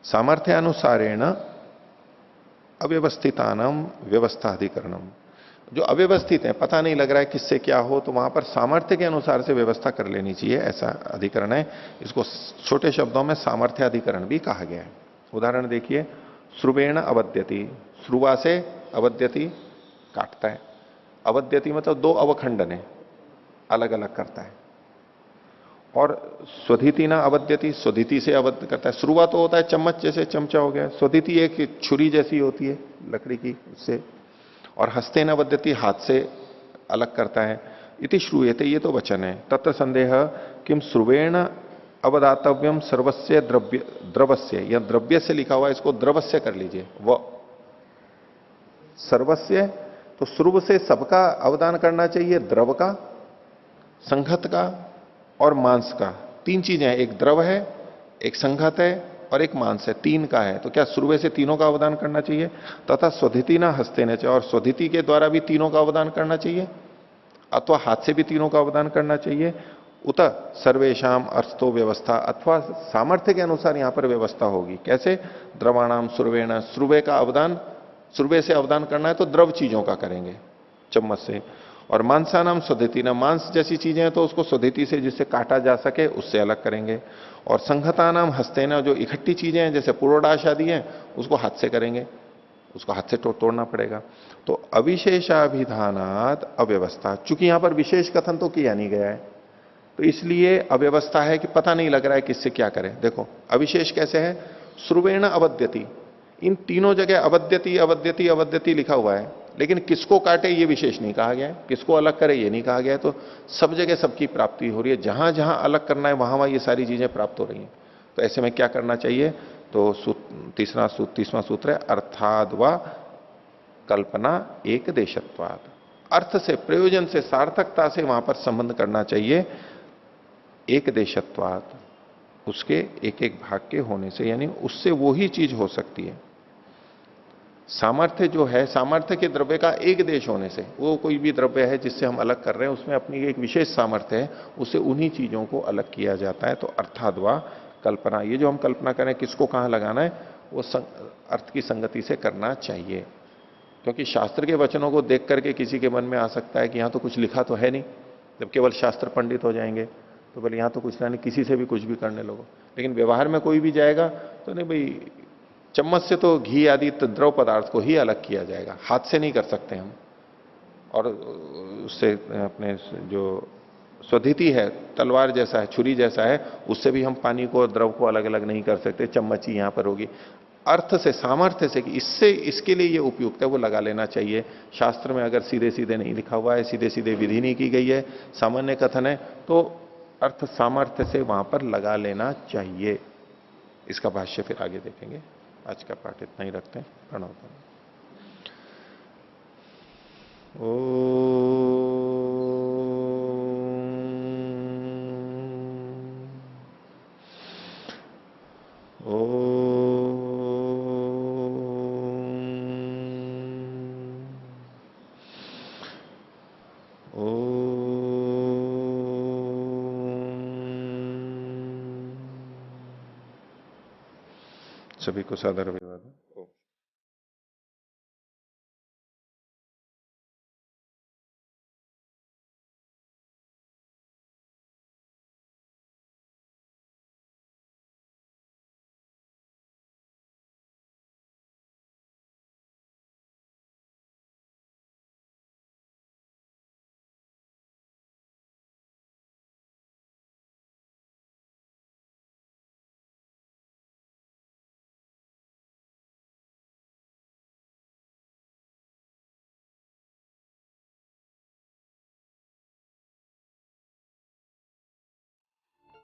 सामर्थ्यानुसारेण अव्यवस्थितानाम व्यवस्थाधिकरणम। जो अव्यवस्थित है, पता नहीं लग रहा है किससे क्या हो, तो वहां पर सामर्थ्य के अनुसार से व्यवस्था कर लेनी चाहिए, ऐसा अधिकरण है। इसको छोटे शब्दों में सामर्थ्याधिकरण भी कहा गया है। उदाहरण देखिए, श्रुवेण अवद्यति, श्रुवा से अवद्यति काटता है, अवद्यति मतलब दो अवखंडन है, अलग अलग करता है। और स्वधिति ना अवद्यति, स्वधिति से अवद्य करता है। श्रुवा तो होता है चम्मच जैसे, चमचा हो गया, स्वधिति एक छुरी जैसी होती है लकड़ी की, उससे। और हस्ते न अवद्यति, हाथ से अलग करता है। इति श्रूयते, ये तो वचन है। तत्र संदेह किम श्रुवेण अवदातव्यम सर्वस्य द्रवस्य, या द्रव्य से लिखा हुआ है, इसको द्रवस्य कर लीजिए। व सर्वस्य, तो श्रुव से सबका अवदान करना चाहिए, द्रव का, संघत का और मांस का। तीन चीजें हैं, एक द्रव है, एक संघत है और एक मांस है, तीन का है। तो क्या श्रुवे से तीनों का अवदान करना चाहिए। तथा स्वधिति ना हस्ते न चाहिए, और स्वधिति के द्वारा भी तीनों का अवदान करना चाहिए, अथवा हाथ से भी तीनों का अवदान करना चाहिए। उत सर्वेशम अर्थो व्यवस्था, अथवा सामर्थ्य के अनुसार यहां पर व्यवस्था होगी। कैसे, द्रवाणाम श्रुवेण, श्रुवे का अवदान, श्रुवे से अवदान करना है तो द्रव चीजों का करेंगे, चम्मच से। और मांसानाम स्वधिति ना, मांस जैसी चीजें हैं तो उसको स्वधिति से जिससे काटा जा सके उससे अलग करेंगे। और संहतानाम हस्तेना, जो इकट्ठी चीजें हैं जैसे पुरोडाश आदि हैं उसको हाथ से करेंगे, उसको हाथ से तोड़ना पड़ेगा। तो अविशेषाभिधानात अव्यवस्था, चूंकि यहां पर विशेष कथन तो किया नहीं गया है तो इसलिए अव्यवस्था है कि पता नहीं लग रहा है किससे क्या करें। देखो अविशेष कैसे है, श्रुवेण अवद्यति, इन तीनों जगह अवद्यति अवद्यति अवद्यति लिखा हुआ है, लेकिन किसको काटे ये विशेष नहीं कहा गया है, किसको अलग करे ये नहीं कहा गया है। तो सब जगह सबकी प्राप्ति हो रही है, जहां जहां अलग करना है वहां वहां ये सारी चीजें प्राप्त हो रही हैं। तो ऐसे में क्या करना चाहिए, तो तीसवां सूत्र है अर्थाद व कल्पना एक देशत्वाद, अर्थ से, प्रयोजन से, सार्थकता से वहां पर संबंध करना चाहिए एक देशत्वाद, उसके एक एक भाग के होने से, यानी उससे वो ही चीज हो सकती है। सामर्थ्य जो है, सामर्थ्य के द्रव्य का एक देश होने से, वो कोई भी द्रव्य है जिससे हम अलग कर रहे हैं उसमें अपनी एक विशेष सामर्थ्य है, उससे उन्हीं चीजों को अलग किया जाता है। तो अर्थात व कल्पना, ये जो हम कल्पना करें किसको कहां लगाना है वो अर्थ की संगति से करना चाहिए। क्योंकि शास्त्र के वचनों को देख करके किसी के मन में आ सकता है कि यहां तो कुछ लिखा तो है नहीं, जब केवल शास्त्र पंडित हो जाएंगे तो बोले यहां तो कुछ नहीं, किसी से भी कुछ भी करने लोगो। लेकिन व्यवहार में कोई भी जाएगा तो नहीं भाई, चम्मच से तो घी आदि द्रव पदार्थ को ही अलग किया जाएगा, हाथ से नहीं कर सकते हम। और उससे अपने जो स्वधिति है, तलवार जैसा है, छुरी जैसा है, उससे भी हम पानी को द्रव को अलग अलग नहीं कर सकते, चम्मच ही यहां पर होगी। अर्थ से, सामर्थ्य से कि इससे, इसके लिए ये उपयुक्त है, वो लगा लेना चाहिए। शास्त्र में अगर सीधे सीधे नहीं लिखा हुआ है, सीधे सीधे विधि नहीं की गई है, सामान्य कथन है, तो अर्थ सामर्थ्य से वहां पर लगा लेना चाहिए। इसका भाष्य फिर आगे देखेंगे। आज का पाठ इतना ही रखते हैं। प्रणव। सभी को सादर